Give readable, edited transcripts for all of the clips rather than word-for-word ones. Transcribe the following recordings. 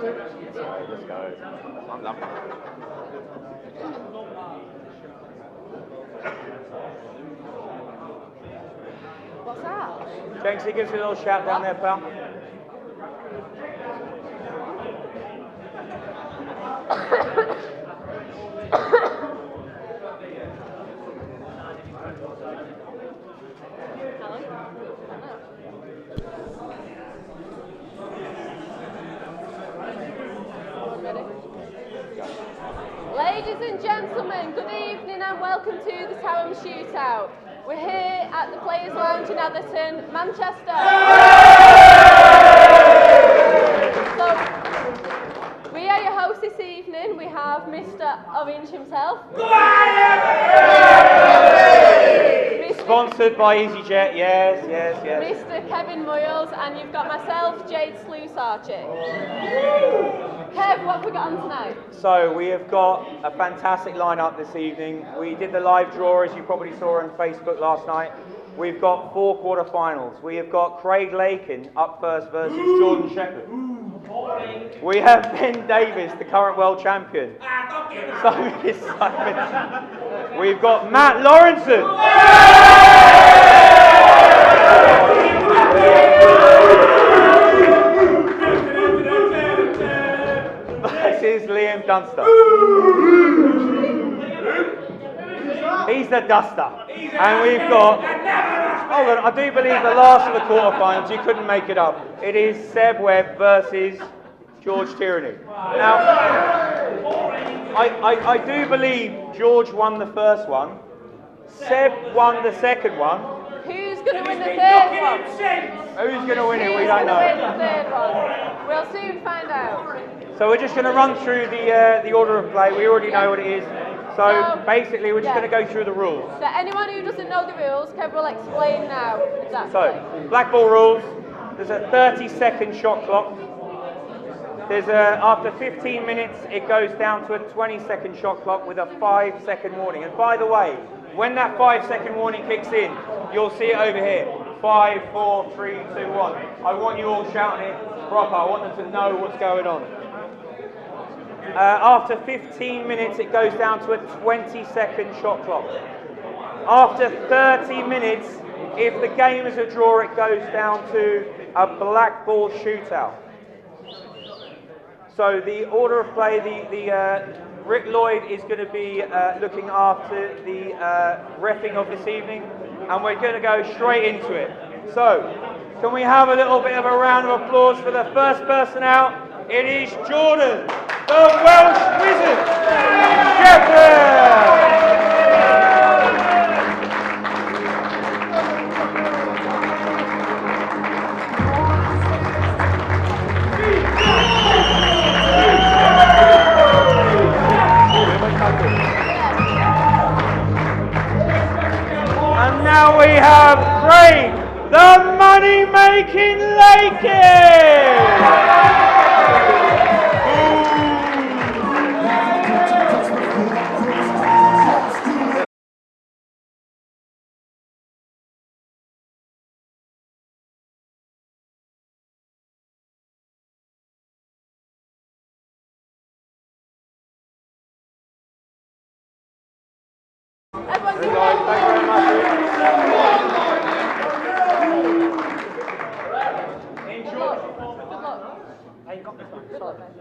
Let's go. I'm loving it. What's that? Jenksy, gives you a little shout down there, pal. Ladies and gentlemen, good evening and welcome to the TAOM Shootout. We're here at the Players' Lounge in Atherton, Manchester. So, we are your hosts this evening. We have Mr. Orange himself. Sponsored by EasyJet, yes. Mr. Kevin Moyles, and you've got myself, Jade Slusarczyk. Kev, what have we got on tonight? So we have got a fantastic lineup this evening. We did the live draw, as you probably saw on Facebook last night. We've got 4 quarterfinals. We have got Craig Lakin up first versus Jordan Shepherd. We have Ben Davis, the current world champion. Simon. We've got Matt Lawrenson. This is Liam Dunster. He's the duster. And we've got, hold on, I do believe the last of the quarterfinals, you couldn't make it up. It is Seb Webb versus George Tyranny. Now, I do believe George won the first one. Seb won the second one. Who's going to win the third one? Who's going to win it? We don't know. Who's going to win the third one? We'll soon find out. So we're just going to run through the order of play. We already know what it is. So basically, we're just going to go through the rules. So anyone who doesn't know the rules, Kev will explain now exactly. So, black ball rules. There's a 30-second shot clock. There's after 15 minutes, it goes down to a 20-second shot clock with a 5-second warning. And by the way, when that 5-second warning kicks in, you'll see it over here. 5, 4, 3, 2, 1. I want you all shouting it proper. I want them to know what's going on. After 15 minutes, it goes down to a 20-second shot clock. After 30 minutes, if the game is a draw, it goes down to a black ball shootout. So the order of play, Rick Lloyd is going to be looking after the reffing of this evening, and we're going to go straight into it. So, can we have a little bit of a round of applause for the first person out? It is Jordan, the Welsh Wizard, Shepherd! And now we have Craig, the money-making Lakin! Everyone give Thank you very much. Good luck. Good luck, mate.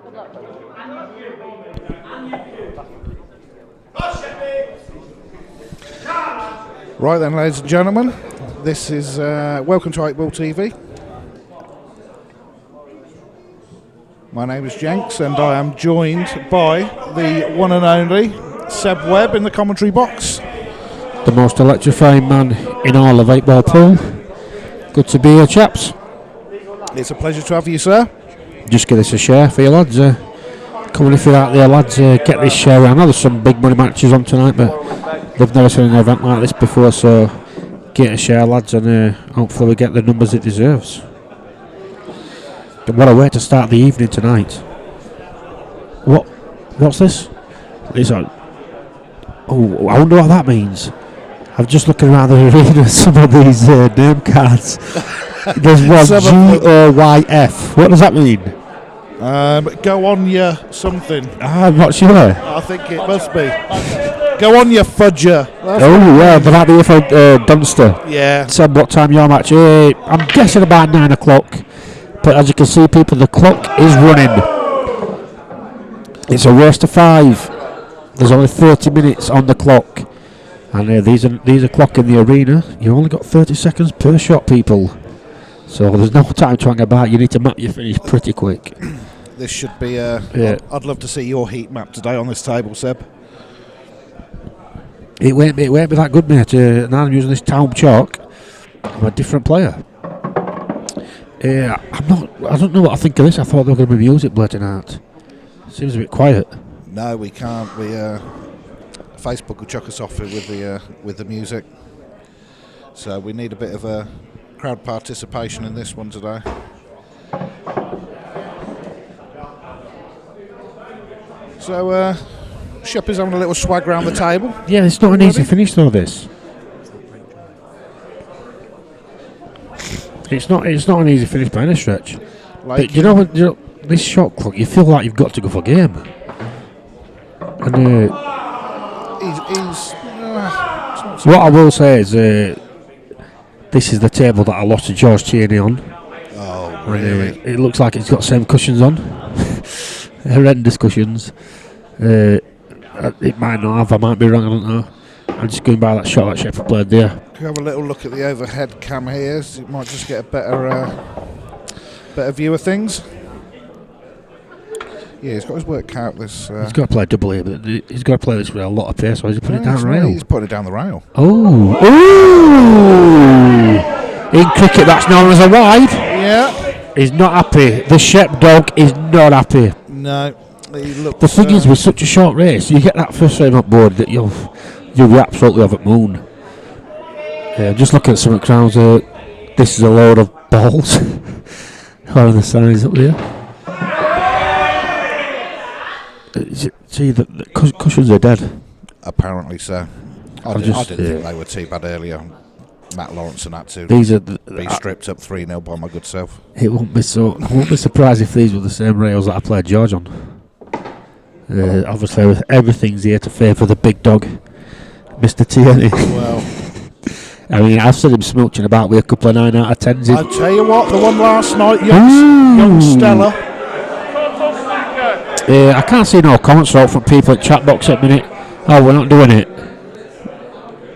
Good luck. Right then, ladies and gentlemen, this is welcome to 8 Ball TV. My name is Jenks, and I am joined by the one and only Seb Webb in the commentary box. The most electrifying man in all of 8 Ball pool. Good to be here, chaps. It's a pleasure to have you, sir. Just give this a share for you lads. Come on, if you're out there, lads, get this share. I know there's some big money matches on tonight, but they've never seen an event like this before, so get a share, lads, and hopefully we get the numbers it deserves. What a way to start the evening tonight. What's this? Oh, I wonder what that means. I'm just looking around the arena at some of these name cards. There's one GOYF. What does that mean? Go on your something. I'm not sure. I think it must be. Go on your fudger. Yeah, but that'd be for Dunster. Yeah. Said what time your match? I'm guessing about 9 o'clock. But as you can see, people, the clock is running. It's a race to 5. There's only 30 minutes on the clock. And these are clock in the arena. You only got 30 seconds per shot, people. So there's no time to hang about. You need to map your finish pretty quick. This should be I'd love to see your heat map today on this table, Seb. It won't be that good, mate. Now I'm using this TAOM chalk. I'm a different player. I don't know what I think of this. I thought they were going to be music blurting out. Seems a bit quiet. No, we can't. Facebook will chuck us off with the music. So we need a bit of a crowd participation in this one today. So Shep is having a little swag around the table. Yeah, it's not an easy finish though, this. It's not an easy finish by any stretch. But you know this shot clock, you feel like you've got to go for game. And what I will say is this is the table that I lost to George Tierney on. Oh, really? It looks like it's got the same cushions on. Horrendous cushions. It might not have, I might be wrong, I don't know. I'm just going by that shot that Shepard played there. Can we have a little look at the overhead cam here? So it might just get a better view of things. Yeah, he's got his work cut. He's got to play double here, but he's got to play this with a lot of pace, so he's putting it down the rail. He's putting it down the rail. Oh! In cricket, that's known as a wide. Yeah. He's not happy. The Shep dog is not happy. No. The thing is, with such a short race, you get that first frame up board that you'll be absolutely over the moon. Just looking at some of the crowds, this is a load of balls. How are the signs up there? See, the cushions are dead. Apparently so. I didn't think they were too bad earlier. Matt Lawrence and that too. These are be stripped up 3-0 by my good self. I won't be surprised if these were the same rails that I played George on. Obviously, everything's here to favour the big dog, Mr. Tierney. Well, I mean, I've seen him smooching about with a couple of 9 out of 10s. I'll tell you what, the one last night, young Stella. I can't see no comments from people at chat box at the minute. Oh, we're not doing it.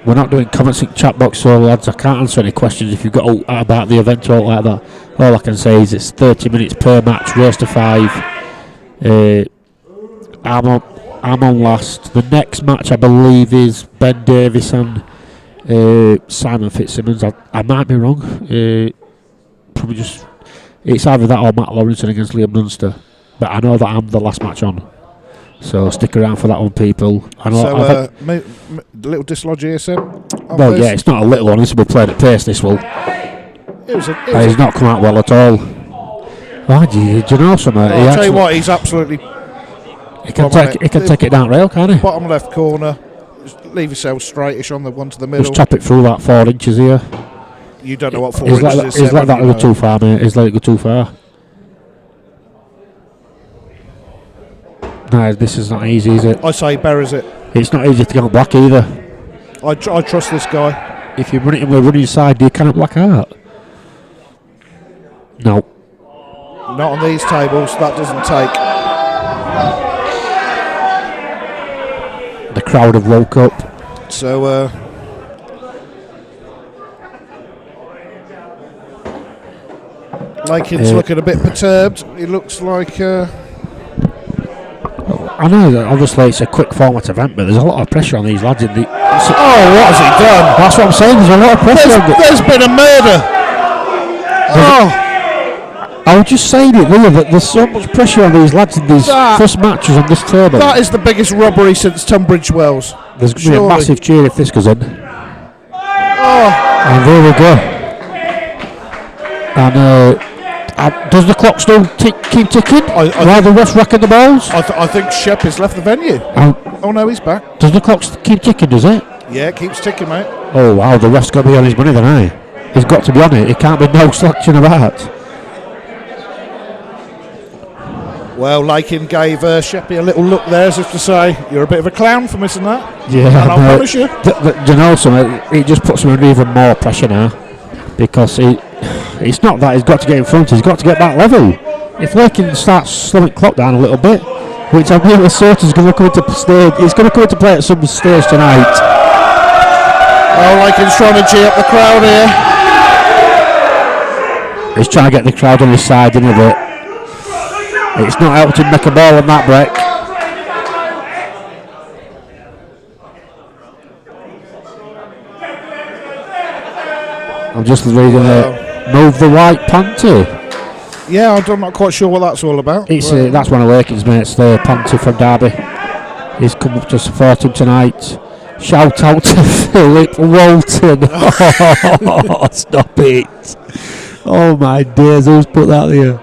We're not doing comments in chat box, so lads, I can't answer any questions if you've got about the event or like that. All I can say is it's 30 minutes per match, race to 5. I'm on last. The next match, I believe, is Ben Davis and Simon Fitzsimmons. I might be wrong. Probably just it's either that or Matt Lawrenson against Liam Dunster. But I know that I'm the last match on. So stick around for that one, people. I know. So, little dislodge here, Seb. Well, yeah, it's not a little one. This will be played at pace. This will. He's not come out well at all. Why do you know something? I'll tell you what, he's absolutely. He can take it down rail, can't he? Bottom left corner. Just leave yourself straightish on the one to the middle. Just tap it through that 4 inches here. You don't know what 4 inches is. He's let that go too far, mate. He's let it go too far. No, this is not easy, is it? I say buries it. It's not easy to get on black either. I trust this guy. If you run it in with running side, do you cannot black out? No. Not on these tables, that doesn't take. The crowd have woke up. So, Lakin's looking a bit perturbed. He looks like. I know that obviously it's a quick format event, but there's a lot of pressure on these lads in the. What has he done? That's what I'm saying. There's a lot of pressure. There's been a murder. I was just saying it there that there's so much pressure on these lads in these first matches on this table. That is the biggest robbery since Tunbridge Wells. There's going to be a massive cheer if this goes in. And there we go. And does the clock still keep ticking while the ref's racking the balls? I think Shep has left the venue. Oh no, he's back. Does the clock keep ticking, does it? Yeah, it keeps ticking, mate. Oh wow, the ref's got to be on his money then, eh? He's got to be on it. It can't be no selection about. Well, Lakin gave Sheppy a little look there as if to say, you're a bit of a clown for missing that. Yeah, and I'll punish you. You know something? It just puts him under even more pressure now, because it's not that he's got to get in front, he's got to get back level. If Lakin starts slowing clock down a little bit, which I'm really certain is going to come into stage, he's going to come into play at some stage tonight. Oh, Lakin's trying to G up the crowd here. He's trying to get the crowd on his side, isn't it? It's not helped him make a ball on that break. I'm just reading it. Move the white panty. Yeah, I'm not quite sure what that's all about. It's that's one of Lakin's mates, the panty from Derby. He's come up to support him tonight. Shout out to Philip Walton. Oh, stop it. Oh my days, who's put that there?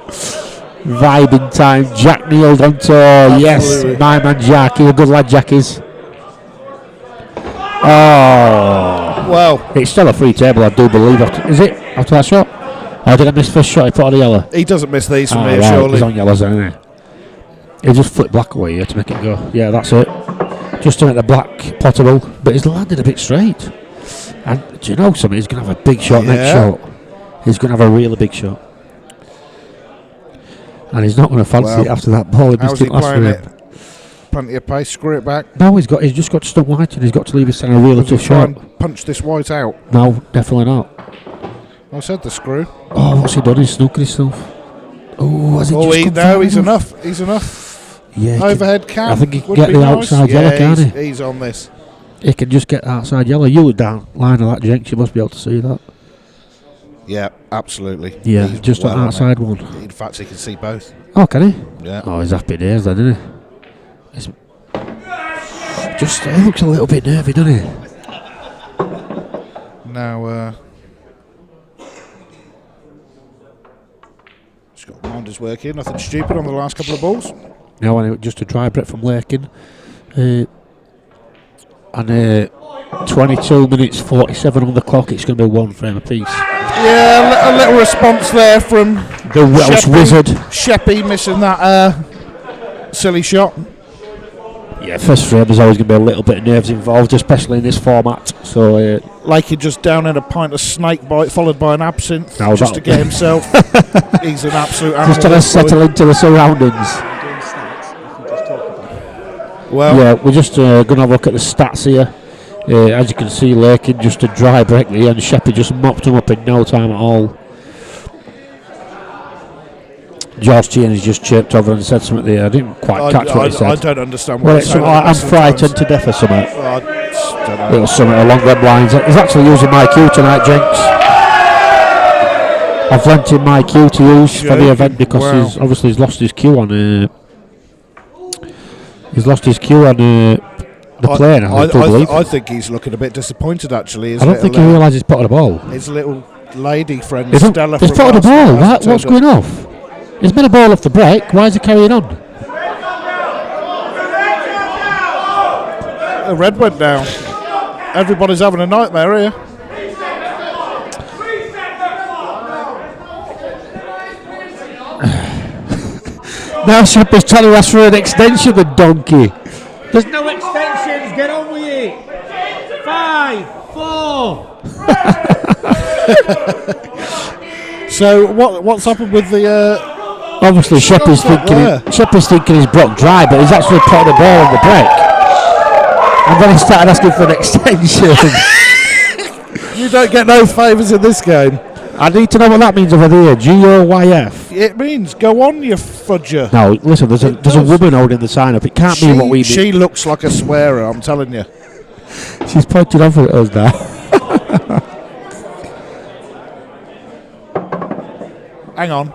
Vibing time. Jack Neal on tour. Yes, my man Jack. He's a good lad, Jack is. Oh. Well. It's still a free table, I do believe. Is it? After that shot? Oh, did I miss first shot? He put on a yellow. He doesn't miss these from here, right. surely. He's on yellows, isn't he? He just flipped black away here to make it go. Yeah, that's it. Just to make the black potable. But he's landed a bit straight. And do you know something? He's going to have a big shot next shot. He's going to have a really big shot. And he's not going to fancy it after that ball. How's he playing it? Plenty of pace, screw it back. No, he's just got to stop White, and he's got to leave his centre a really tough shot. And punch this White out? No, definitely not. I said the screw. Oh, what's he done? He's snookered himself. Oh, has it just come no, he's enough. He's enough. Yeah, overhead cam. I think he can get the outside yellow, can't he? He's on this. He can just get outside yellow. You were down line of that, Jenks. You must be able to see that. Yeah, absolutely. Yeah, he's just on outside one. In fact, he can see both. Oh, can he? Yeah. Oh, he's happy days then, isn't he? He looks a little bit nervy, doesn't he? Now, just got minders working. Nothing stupid on the last couple of balls. Now, just a dry break from Lakin. And 22 minutes 47 on the clock. It's going to be one frame apiece. Yeah, a little response there from the Welsh wizard. Sheppy missing that silly shot. Yeah, first frame there's always going to be a little bit of nerves involved, especially in this format. So, like he just down in a pint of snake bite, followed by an absinthe, just to get himself. He's an absolute animal. Just trying to settle into the surroundings. Well, yeah, we're just going to have a look at the stats here. As you can see, Lakin just a dry break there, and Sheppy just mopped him up in no time at all. George Tierney's just chirped over and said something there. I didn't quite catch what he said. I don't understand what he's saying. I'm frightened to death or something. I don't know. It was something along them lines. He's actually using my cue tonight, Jenks. I've lent him my cue to use for the event because he's lost his cue on. He's lost his cue on the plane. I think he's looking a bit disappointed actually. I don't think he realises he's put on the ball. His little lady friend He's Stella. He's put on the ball. What's going off? He's been a ball off the break. Why is he carrying on? The red went down. Everybody's having a nightmare here. Now Sheppy's trying to ask for an extension, the donkey. There's no extensions, get on with it. 5, 4. So what's happened with the obviously Sheppy's thinking he's blocked dry, but he's actually put the ball on the break. And then he started asking for an extension. You don't get no favours in this game. I need to know what that means over there. GOYF. It means go on, you fudger. No, listen, there's a woman holding the sign up. It can't mean what we mean. She looks like a swearer, I'm telling you. She's pointing over at us now. Hang on.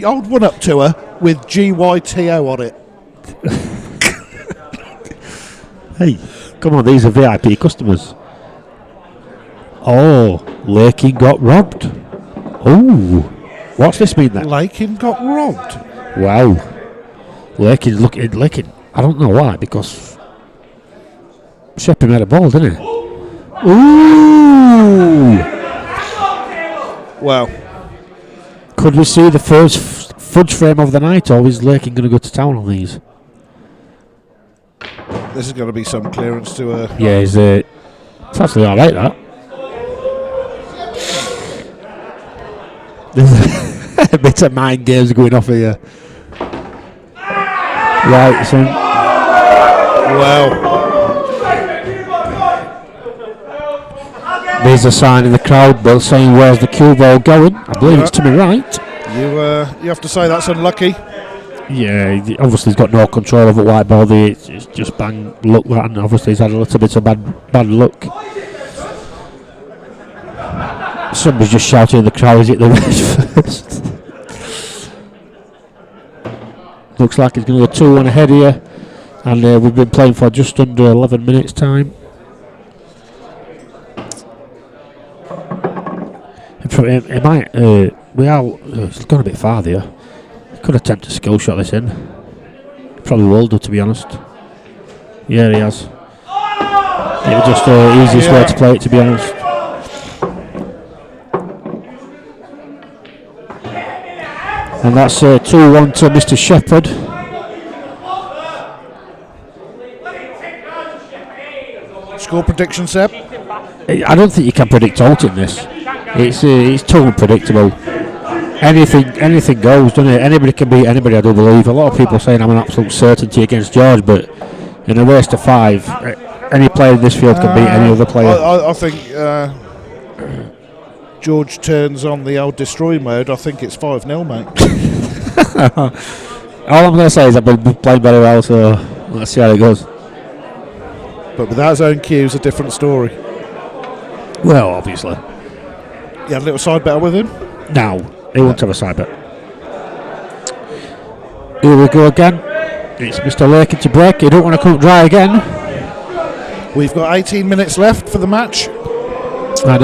Hold one up to her with GYTO on it. Hey, come on, these are VIP customers. Oh, Lakin got robbed. Oh, what's this mean then? Lakin got robbed? Wow. Lakin's looking at Lakin. I don't know why, because Sheppy made a ball, didn't he? Ooh. Well. Could we see the first fudge frame of the night, or is Lakin going to go to town on these? This is going to be some clearance to Yeah, it's actually alright, that. There's a bit of mind games going off here. Right, so. Well. There's a sign in the crowd, Bill, saying, "Where's the cue ball going?" I believe it's to my right. You have to say that's unlucky. Yeah, obviously he's got no control over white ball. It's just bang luck that, and obviously he's had a little bit of bad luck. Somebody's just shouting in the crowd, "Is it the red first?" Looks like he's going to go 2-1 ahead here, and we've been playing for just under 11 minutes time. It might. It's gone a bit farther here. Could attempt a skill shot this in. Probably will do, to be honest. Yeah, he has. It was just the easiest way to play it, to be honest. And that's 2-1 to Mr. Shepherd. Score prediction, Seb? I don't think you can predict out in this. It's too unpredictable. Anything goes, doesn't it? Anybody can beat anybody, I do believe. A lot of people saying I'm an absolute certainty against George, but in a race to 5, any player in this field can beat any other player. I think George turns on the old destroy mode. I think it's 5-0, mate. All I'm going to say is I've been playing very well, so let's see how it goes. But without his own cues, a different story. Well, obviously. You had a little side bet with him? No, he won't have a side bet. Here we go again. It's Mr. Lakin to break. He don't want to come dry again. We've got 18 minutes left for the match. And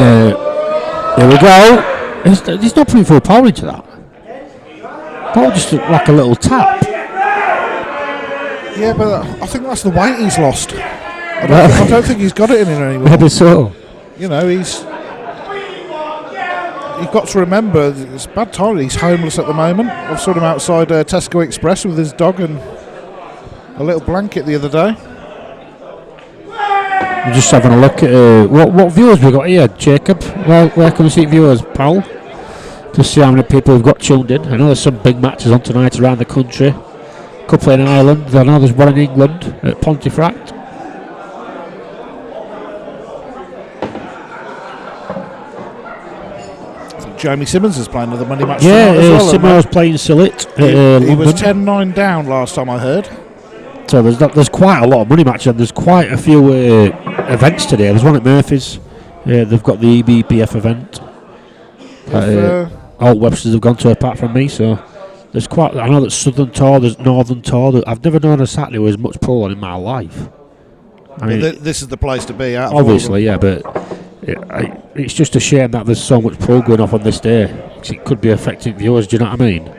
here we go. He's not putting full power into that. Ball just like a little tap. Yeah, but I think that's the weight he's lost. I don't think he's got it in him anymore. Maybe so. You know, you've got to remember, it's bad time. He's homeless at the moment. I saw him outside Tesco Express with his dog and a little blanket the other day. I'm just having a look at what viewers we got here, Jacob. Where can we see viewers, pal? To see how many people we've got tuned in. I know there's some big matches on tonight around the country. A couple in Ireland. I know there's one in England at Pontefract. Jamie Simmons is playing another money match. Yeah, Simmons playing Sillet. He was 10-9 down last time I heard. So there's quite a lot of money matches, and there's quite a few events today. There's one at Murphy's. They've got the EBPF event. All Websters have gone to apart from me, so there's quite. I know there's Southern Tour, there's Northern Tour. I've never known a Saturday with as much pull on in my life. I mean, this is the place to be. Obviously, yeah, but it's just a shame that there's so much pull going off on this day. It could be affecting viewers. Do you know what I mean?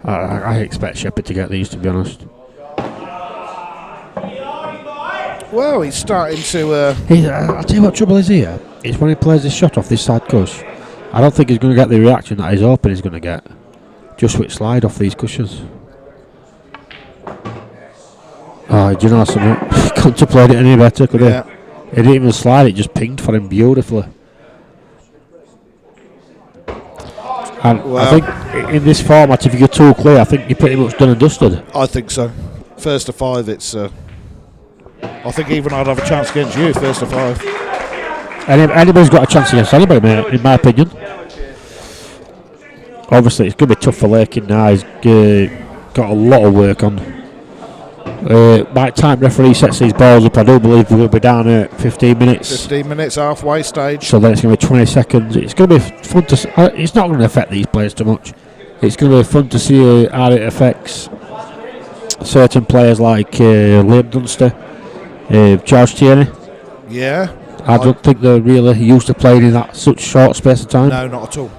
I expect Shepherd to get these, to be honest. Well, he's starting to. I'll tell you what trouble is here. It's when he plays this shot off this side cush. I don't think he's going to get the reaction that he's hoping he's going to get. Just with slide off these cushions. Oh, do you know something? Couldn't have played it any better, could he? He didn't even slide, it just pinged for him beautifully. And I think in this format, if you get too clear, I think you're pretty much done and dusted. I think so. First to 5, it's. I think even I'd have a chance against you, first to 5. Anybody's got a chance against anybody, mate, in my opinion. Obviously, it's going to be tough for Lakin now. He's got a lot of work on. By the time referee sets these balls up, I do believe we're going to be down at 15 minutes. 15 minutes, halfway stage. So then it's going to be 20 seconds. It's going to be fun to see. It's not going to affect these players too much. It's going to be fun to see how it affects certain players like Liam Dunster, George Tierney. Yeah. I don't think they're really used to playing in that such short space of time. No, not at all.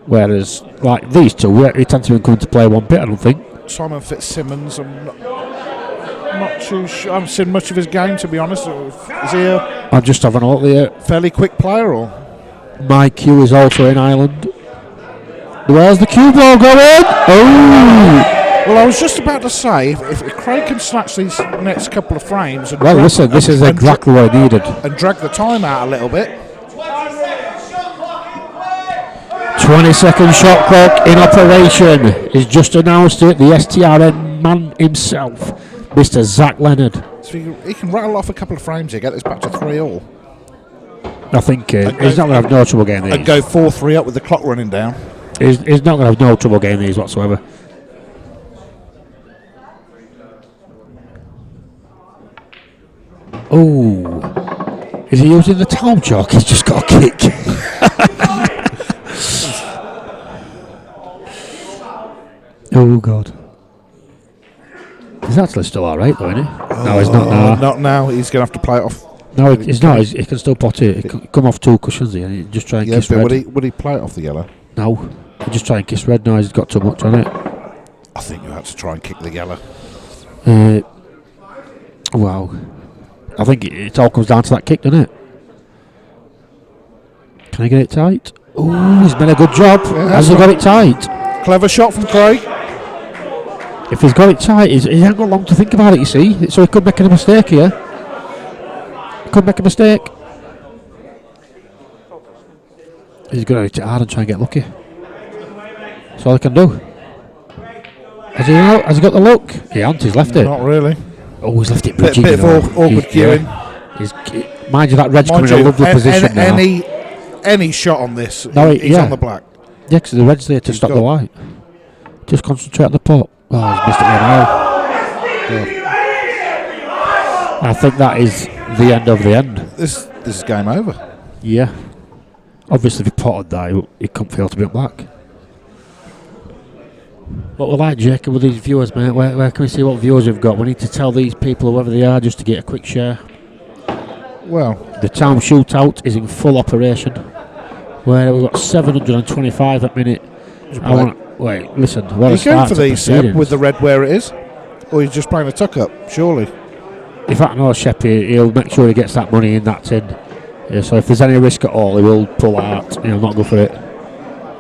Whereas, like these two, they tend to come to play one bit, I don't think. Simon Fitzsimmons, I'm not too sure. I haven't seen much of his game, to be honest. Is he I'm just having a look there. Fairly quick player, or? My Q is also in Ireland. Where's the cue ball going? Oh! Well, I was just about to say, if Craig can snatch these next couple of frames... And Well, listen, this is exactly what I needed. And drag the time out a little bit. 20-second shot clock in operation. He's just announced it. The Strn man himself, Mr. Zach Leonard. So he can rattle off a couple of frames here, get this back to 3-all. I think he's not going to have no trouble getting these. And go 4-3 up with the clock running down. He's not going to have no trouble getting these whatsoever. Oh, is he using the TAOM chalk? He's just got a kick. Oh God. He's actually still alright though, isn't he? No, he's not now. Not now, he's going to have to play it off. No, he's not. He can still pot it. He can come off 2 cushions here and just try and kiss red. Would he play it off the yellow? No, he just try and kiss red now. He's got too much on it. I think you had to try and kick the yellow. Wow. I think it all comes down to that kick, doesn't it? Can I get it tight? Oh, he's made a good job. Yeah, Has he got it tight? Clever shot from Craig. If he's got it tight, he hasn't got long to think about it, you see. So he could make a mistake here. Could make a mistake. He's going to hit it hard and try and get lucky. That's all he can do. Has he got the look? He hasn't, he's left it. Not really. Oh, he's left it Bit bridging. of awkward queuing. Mind you, that red's coming in a lovely position now. Any shot on this, No, he's on the black. Yeah, because the red's there to stop the white. Just concentrate on the pot. Oh, he's missed it now. I think that is the end of the end. This is game over. Yeah. Obviously, if he potted that, he couldn't fail to be up black. What we like, Jacob, with these viewers, mate, where can we see what viewers we've got? We need to tell these people, whoever they are, just to get a quick share. Well, the TAOM Shootout is in full operation, where we've got 725 at minute. Wait, listen. Are you going for these, Seb, with the red where it is? Or are you just playing a tuck-up, surely? If I know Shep, he'll make sure he gets that money in, that's in. Yeah, so if there's any risk at all, he will pull out. He'll not go for it.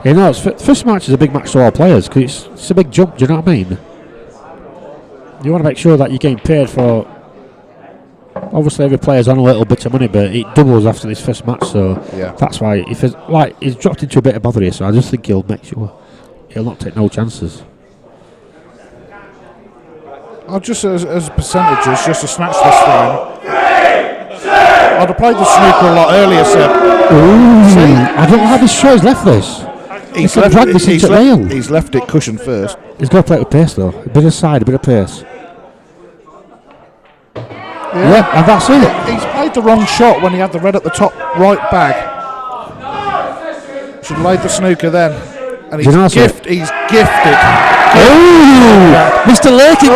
You know, first match is a big match to all players, because it's a big jump, do you know what I mean? You want to make sure that you're getting paid for... Obviously, every player's on a little bit of money, but it doubles after this first match, so yeah. That's why. If it's like he's dropped into a bit of bother here, so I just think he'll make sure he'll not take no chances. I'll just as percentages, just to snatch this frame. I'd have played the snooker a lot earlier, Seb. I don't know how this show's left this. He's left it cushioned first. He's got to play it with pace though. A bit of side, a bit of pace. Yeah, and that's it. He's played the wrong shot when he had the red at the top right bag. Should have laid the snooker then. And he's gifted. Oh, Mr. Lakin,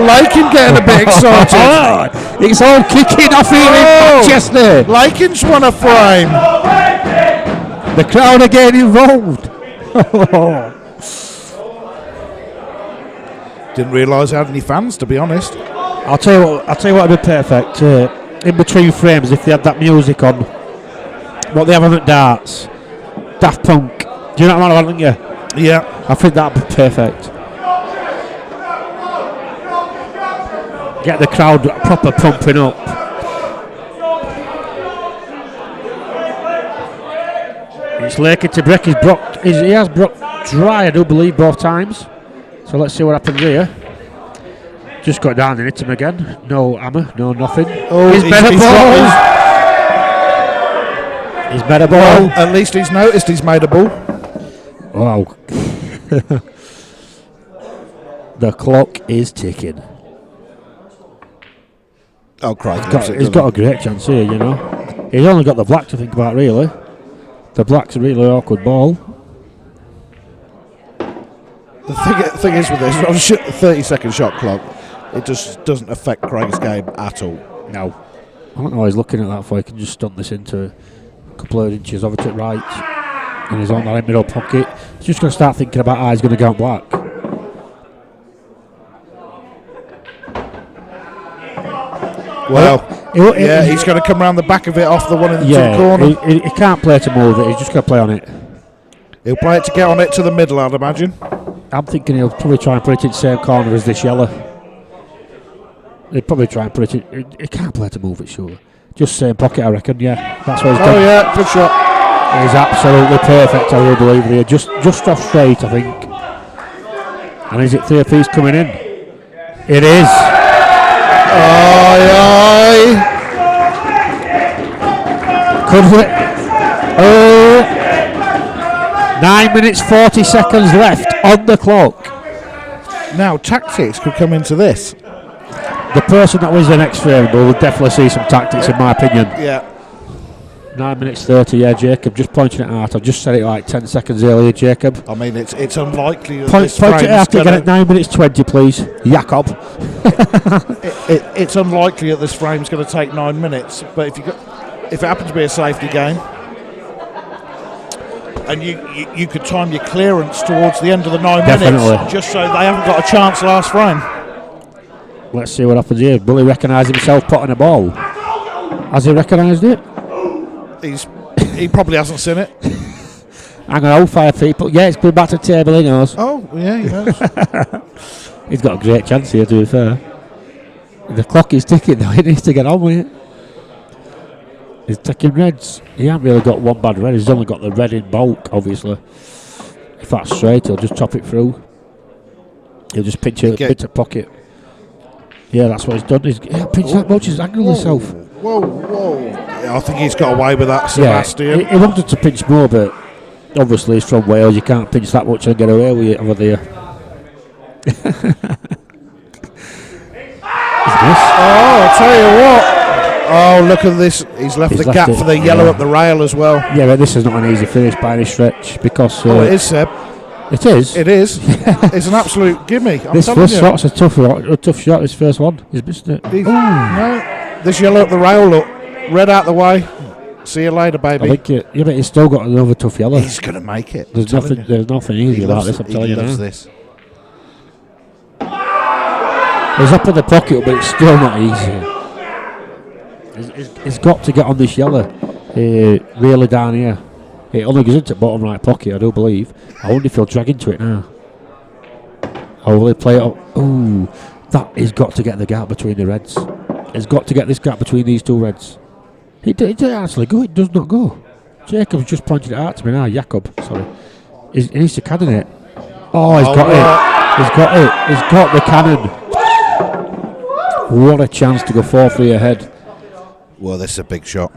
Lakin getting a bit excited. It's all kicking off here in Manchester. Lakin's won a frame. The crowd are getting involved. Didn't realise I had any fans, to be honest. I'll tell you what would be perfect. In between frames, if they had that music on, what they have on at darts, Daft Punk. Do you know what I'm saying? Yeah. I think that'd be perfect. Get the crowd proper pumping up. It's Lakin to break his block. He has blocked dry, I do believe, both times. So let's see what happens here. Just got down and hit him again. No hammer, no nothing. Oh, he's made a ball. He's made a ball. Well, at least he's noticed he's made a ball. Wow. The clock is ticking. Oh, Craig. He's got a great chance here, you know. He's only got the black to think about, really. The black's a really awkward ball. The thing is with this, on 30-second shot clock, it just doesn't affect Craig's game at all. No. I don't know why he's looking at that for. He can just stunt this into a couple of inches over to the right. And he's on that middle pocket. He's just going to start thinking about how he's going to go on black. Well, he's going to come around the back of it off the one in the top corner. He can't play to move it. He's just going to play on it. He'll play it to get on it to the middle, I'd imagine. I'm thinking he'll probably try and put it in the same corner as this yellow. He'll probably try and put it in. He can't play to move it, surely. Just same pocket, I reckon, yeah. That's what he's done. Oh, yeah, good shot. He's absolutely perfect, I will believe here. Just off straight, I think. And is it 3-piece coming in? It is. Aye. Could we? Oh. 9 minutes 40 seconds left on the clock. Now, tactics could come into this. The person that wins the next frame will definitely see some tactics, in my opinion. Yeah. 9 minutes 30, yeah, Jacob. Just pointing it out. I've just said it like 10 seconds earlier, Jacob. I mean, it's unlikely that Point this it out frame's again at 9 minutes 20, please. Jacob. it's unlikely that this frame's going to take 9 minutes, but if it happens to be a safety game, and you could time your clearance towards the end of the 9 minutes, just so they haven't got a chance last frame. Let's see what happens here. Will he recognise himself putting a ball? Has he recognised it? He probably hasn't seen it. Hang on, 05 people. Yeah, it's going back to the table, he knows. Oh, yeah, he knows. He's got a great chance here, to be fair. The clock is ticking though, he needs to get on with it. He's taking reds. He hasn't really got one bad red, he's only got the red in bulk, obviously. If that's straight, he'll just chop it through. He'll just pinch a bit of pocket. Yeah, that's what he's done. He's pinched that much, he's angled himself. Whoa. I think he's got away with that, Sebastian. Yeah, he wanted to pinch more, but obviously he's from Wales, you can't pinch that much and get away with it over there. Oh, I'll tell you what. Oh, look at this. He's left the gap for the yellow up the rail as well. Yeah, but this is not an easy finish by any stretch because... it is, Seb. It is? It is. It's an absolute gimme. This first shot's a tough shot, this first one. He's missed it. No. This yellow up the rail, look. Red out the way. See you later, baby. I think yeah, but he's still got another tough yellow. He's going to make it. There's nothing easy about this, I'm telling you now. He loves this. He's up in the pocket, but it's still not easy. He's got to get on this yellow. Really down here. It only goes into the bottom right pocket, I do believe. I wonder if he'll drag into it now. Or will he play it up? Ooh, he's got to get the gap between the reds. He's got to get this gap between these two reds. He did actually go, it does not go. Jacob's just pointed it out to me now, Jacob, sorry. He needs to cannon it. Oh, he's got it. He's got it. He's got the cannon. What a chance to go 4-3 ahead. Well, this is a big shot.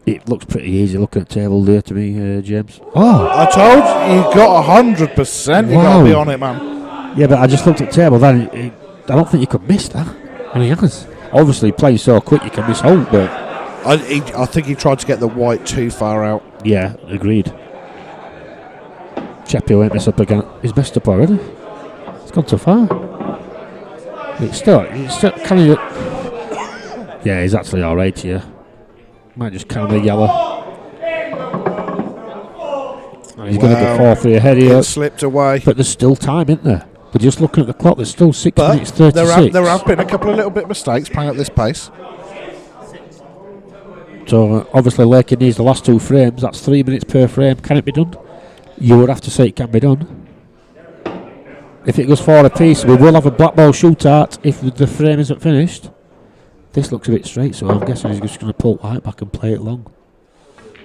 It looks pretty easy looking at the table there to me, James. Oh! I told you, got 100%. You got to be on it, man. Yeah, but I just looked at the table then. I don't think you could miss that. And he has. Obviously, playing so quick, you can miss hold, but... I think he tried to get the white too far out. Yeah, agreed. Chappie won't mess up again. He's messed up already. It's gone too far. It's still kind of... Yeah, he's actually alright here. Might just count the yellow. And he's going to go 4-3 ahead here. It slipped away. But there's still time, isn't there? We're just looking at the clock. There's still 6 minutes 36. There have been a couple of little bit of mistakes playing at this pace. So obviously Lakey needs the last 2 frames. That's 3 minutes per frame. Can it be done? You would have to say it can be done. If it goes 4 apiece, we will have a black ball shootout if the frame isn't finished. This looks a bit straight, so I'm guessing he's just going to pull white back and play it long.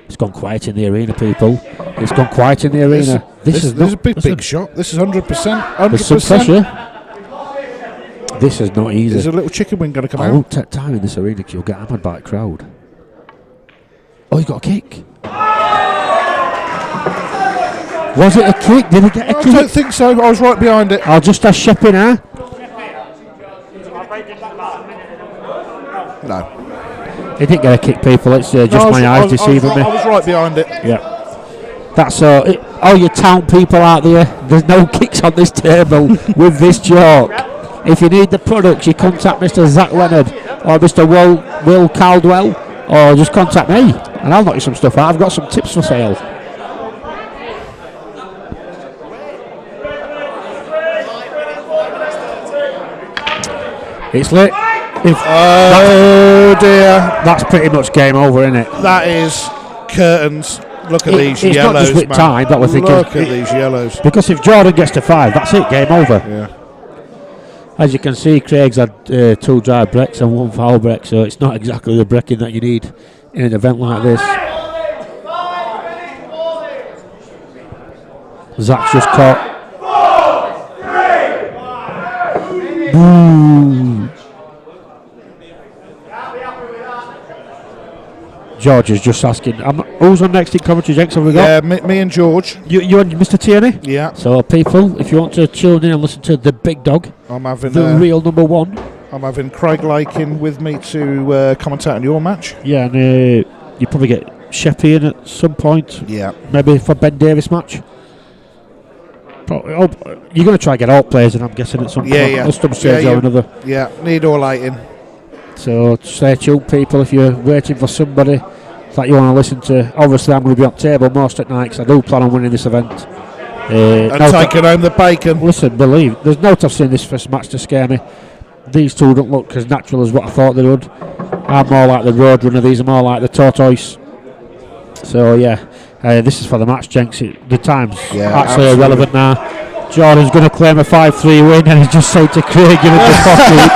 It's gone quiet in the arena, people. It's gone quiet in the arena. This is a big shot. This is 100%. 100%. There's some pressure. This is not easy. There's a little chicken wing going to come out. I won't take time in this arena because you'll get hammered by the crowd. Oh, he got a kick. Was it a kick? Did he get a kick? I don't think so. I was right behind it. I'll just ask Sheppy now. No. He didn't get a kick, people. It's just my eyes deceiving me. I was right behind it. Yeah. That's all you town people out there. There's no kicks on this table with this joke. If you need the products, you contact Mr. Zach Leonard or Mr. Will Caldwell, or just contact me and I'll knock you some stuff out. I've got some tips for sale. It's lit. Oh dear. That's pretty much game over, isn't it? That is curtains. Look at these it's yellows, not just with man. time that we're thinking. Look at these yellows. Because if Jordan gets to 5, that's it, game over. Yeah. As you can see, Craig's had 2 dry breaks and 1 foul break, so it's not exactly the breaking that you need in an event like this. Zach's just caught. Boo. George is just asking, who's on next in commentary, Jenks? Have we got? Yeah, me and George. You and Mr. Tierney? Yeah. So, people, if you want to tune in and listen to the big dog, I'm having the real number 1. I'm having Craig Lakin with me to commentate on your match. Yeah, and you probably get Sheppy in at some point. Yeah. Maybe for Ben Davis match. You're going to try and get all players in, I'm guessing, at some point. At some stage or another. Yeah, need all lighting. So stay tuned, people, if you're waiting for somebody that you want to listen to. Obviously, I'm going to be on table most at night because I do plan on winning this event. And taking home the bacon. Listen, believe, there's no to seeing this first match to scare me. These two don't look as natural as what I thought they would. I'm more like the Roadrunner, these are more like the Tortoise. So, yeah, this is for the match, Jenks. The time's actually irrelevant now. Jordan's going to claim a 5-3 win, and he's just said to Craig, give it the pocket.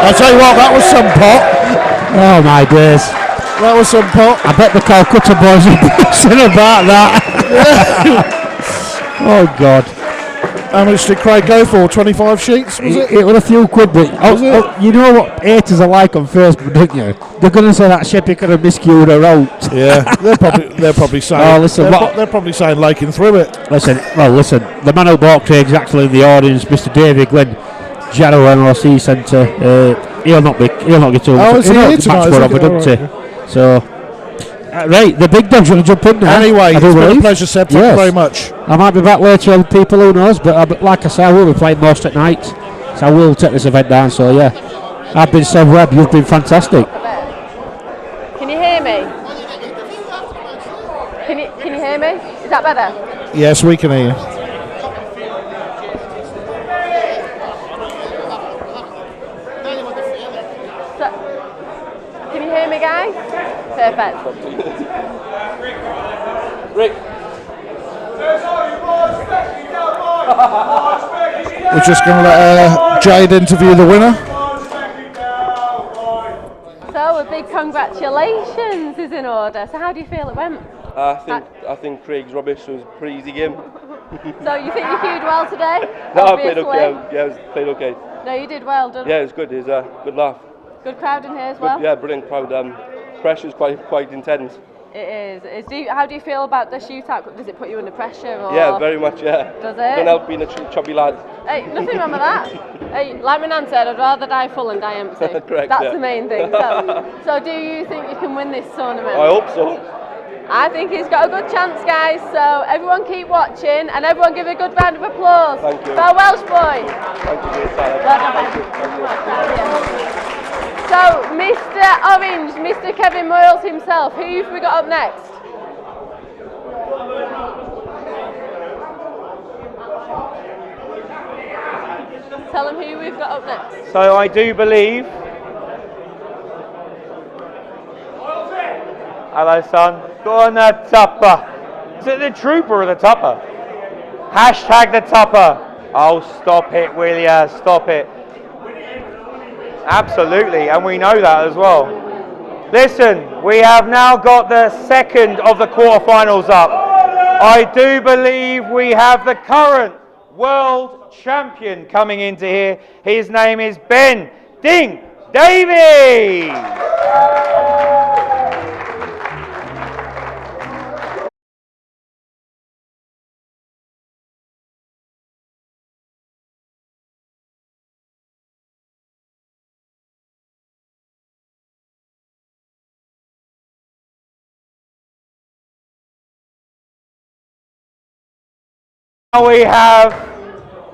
I'll tell you what, that was some pot. Oh my days. That was some pot. I bet the Calcutta boys are boxing about that. Oh God. How much did Craig go for? 25 sheets, was it? It was a few quid, but you know what haters are like on Facebook, don't you? They're going to say that Sheppy could have miscued her out. Yeah, they're probably saying. Oh, listen, they're probably saying Lakin through it. Listen, the man who bought Craig's actually in the audience, Mr. David Glenn, Jarrow NRC Centre. He'll not get too much. Is he here tonight? Doesn't he? So. Right, the big dog's going to jump in now. Anyway, it's been a pleasure, Seb. Thank you very much. I might be back later on, people, who knows, but like I say, I will be playing most at night, so I will take this event down. So yeah, I've been Seb Webb, you've been fantastic. Can you hear me? Can you hear me? Is that better? Yes, we can hear you. Can you hear me, guys? Perfect. Rick. We're just going to let Jade interview the winner. So a big congratulations is in order. So how do you feel it went? I think Craig's rubbish. It was a pretty easy game. So you think you queued well today? No, I played okay. Yeah, I played okay. No, you did well, didn't you? Yeah, it was good. It was a good laugh. Good crowd in here as well? Yeah, brilliant crowd. Pressure's quite intense. It is. How do you feel about the shootout? Does it put you under pressure? Or? Yeah, very much, yeah. Does it? Don't help being a chubby lad. Hey, nothing wrong with that. Hey, like my nan said, I'd rather die full than die empty. Correct, That's the main thing. So do you think you can win this tournament? I hope so. I think he's got a good chance, guys. So everyone keep watching and everyone give a good round of applause. Thank you. For our Welsh boy. Thank you for your time. So, Mr. Orange, Mr. Kevin Moyles himself, who have we got up next? Tell him who we've got up next. So I do believe. Hello, son. Go on the tupper. Is it the trooper or the tupper? Hashtag the tupper. Oh, stop it, will ya? Stop it. Absolutely, and we know that as well. Listen, we have now got the second of the quarterfinals up. I do believe we have the current world champion coming into here. His name is Ben Ding Davies.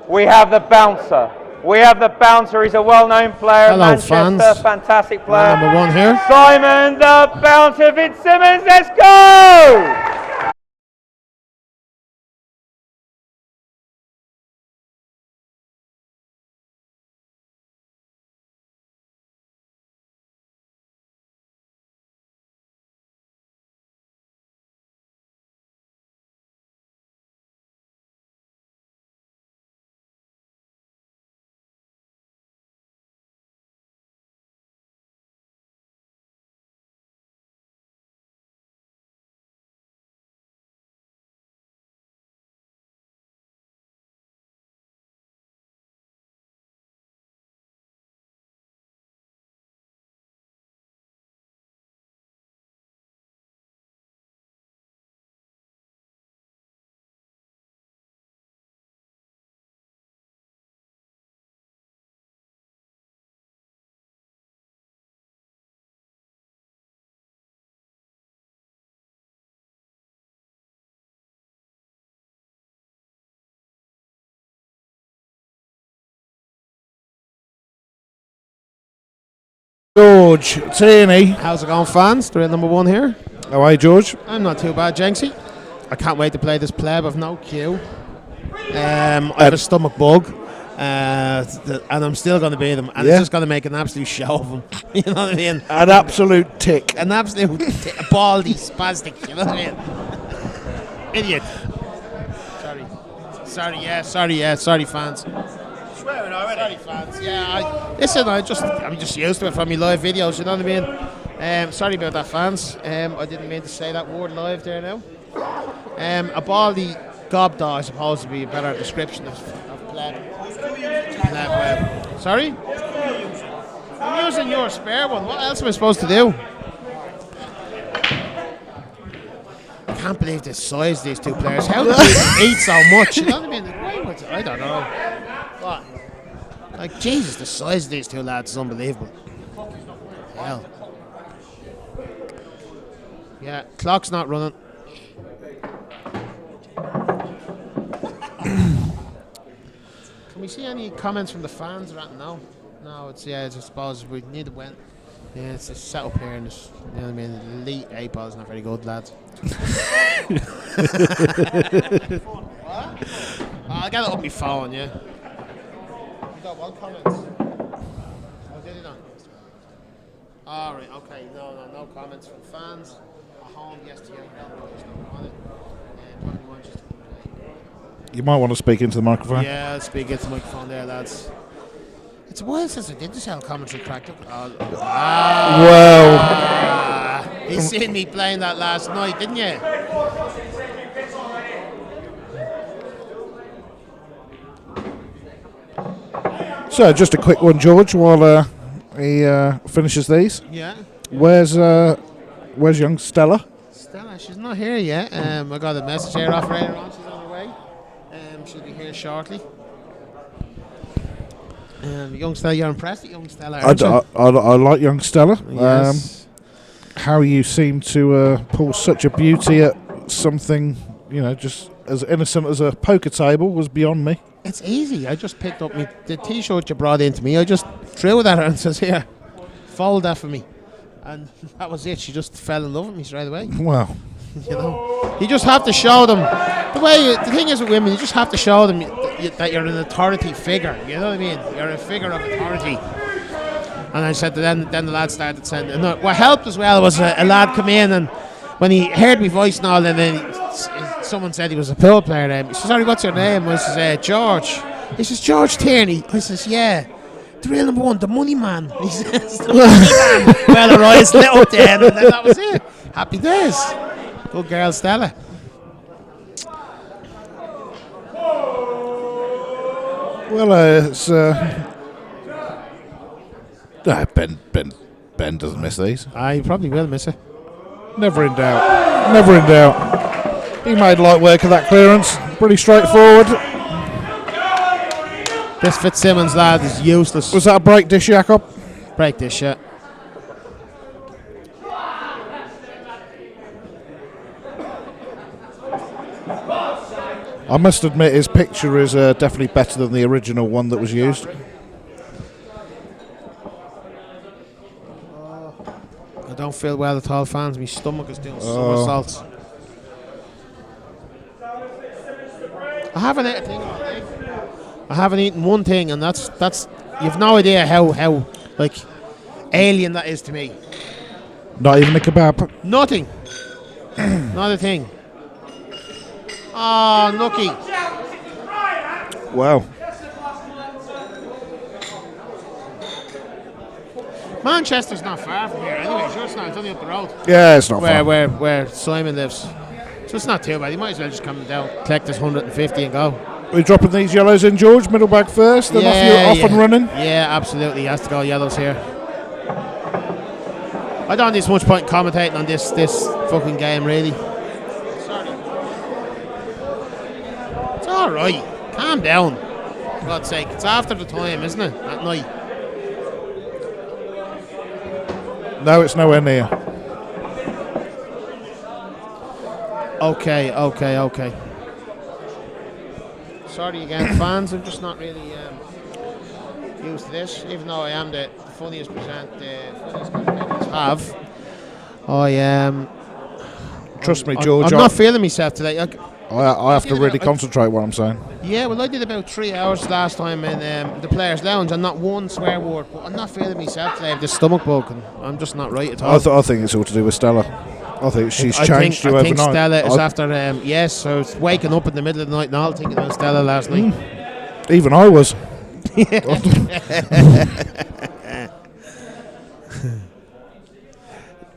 We have the bouncer. We have the bouncer. He's a well-known player. Hello, Manchester, fans. fantastic player. Number one here. Simon the bouncer Fitzsimmons. Let's go! George Tierney. How's it going, fans? They're at number 1 here. How are you, George? I'm not too bad, Jenksy. I can't wait to play this pleb. I've no cue. I have a stomach bug. And I'm still going to beat them. And it's just going to make an absolute show of them. You know what I mean? An absolute tick. An absolute baldy spastic. You know what I mean? Idiot. Sorry, fans. Swearing already. Sorry, fans. Yeah, I'm just used to it from my live videos. You know what I mean? Sorry about that, fans. I didn't mean to say that word live there now. A baldy gobda is supposed to be a better description of pleb. Sorry? I'm using your spare one. What else am I supposed to do? I can't believe the size of these two players. How do they eat so much? You know what I mean? I don't know. What? Like, Jesus, the size of these two lads is unbelievable. Hell. Yeah, clock's not running. Can we see any comments from the fans or anything? No, it's I suppose we need to win. Yeah, it's a set up here, and this, you know what I mean. Elite 8 ball is not very good, lads. What? I got it up my phone, yeah. You got one comments? Oh, did you not? Alright, okay, no comments from fans. At home, yes to you. You might want to speak into the microphone. Yeah, I'll speak into the microphone there, lads. It's a while since I did this whole commentary cracked up. Well, you seen me playing that last night, didn't you? so just a quick one, George, while he finishes these. Yeah. Where's young Stella? Stella, she's not here yet. I got a message here off later on. She's on her way. She'll be here shortly. Young Stella, you're impressed with young Stella, aren't you? I like young Stella. Yes. How you seem to pull such a beauty at something, just as innocent as a poker table was beyond me. It's easy. I just picked up the T-shirt you brought into me. I just threw it at her and says, "Here, fold that for me." And that was it. She just fell in love with me straight away. Wow. You just have to show them the thing is with women, you just have to show them that you're an authority figure. You know what I mean? You're a figure of authority. And I said, then the lad started saying, what helped as well was a lad come in, and when he heard my voice and all, and then someone said he was a pool player. He says, "Sorry, what's your name?" I says, "George." He says, "George Tierney." I says, "Yeah. The real number 1, the money man." He says, "The money man." Well, her eyes lit up then, and then that was it. Happy days. Good girl, Stella. Well, it's Ben doesn't miss these. You probably will miss it. Never in doubt. Never in doubt. He made light work of that clearance. Pretty straightforward. This Fitzsimmons lad is useless. Was that a break dish, Jakob? Break this shit. I must admit his picture is definitely better than the original one that was used. I don't feel well at all, fans. My stomach is doing somersaults. I haven't eaten a thing all day. I haven't eaten one thing, and that's you've no idea how like alien that is to me. Not even a kebab. Nothing. Not a thing. Oh, Nookie. Wow. Manchester's not far from here anyway. Sure, it's not. It's only up the road. Yeah, it's not far. Where Simon lives. So it's not too bad. He might as well just come down, collect his 150 and go. We're dropping these yellows in, George. Middle bag first. Then off and running. Yeah, absolutely. He has to go yellows here. I don't think there's much point in commentating on this fucking game, really. Sorry. It's alright. Calm down. For God's sake. It's after the time, isn't it? At night. No, it's nowhere near. Okay. Sorry again, fans. I'm just not really used to this, even though I am the funniest funniest have. I Trust me, George. I'm not feeling myself today. I have to really concentrate what I'm saying. Yeah, well, I did about 3 hours last time in the Players' Lounge and not one swear word. But I'm not feeling myself today. I have this stomach bug and I'm just not right at all. I think it's all to do with Stella. I think she's changed you I overnight. think Stella is after. Yes, I was waking up in the middle of the night and all thinking about Stella last night. Even I was.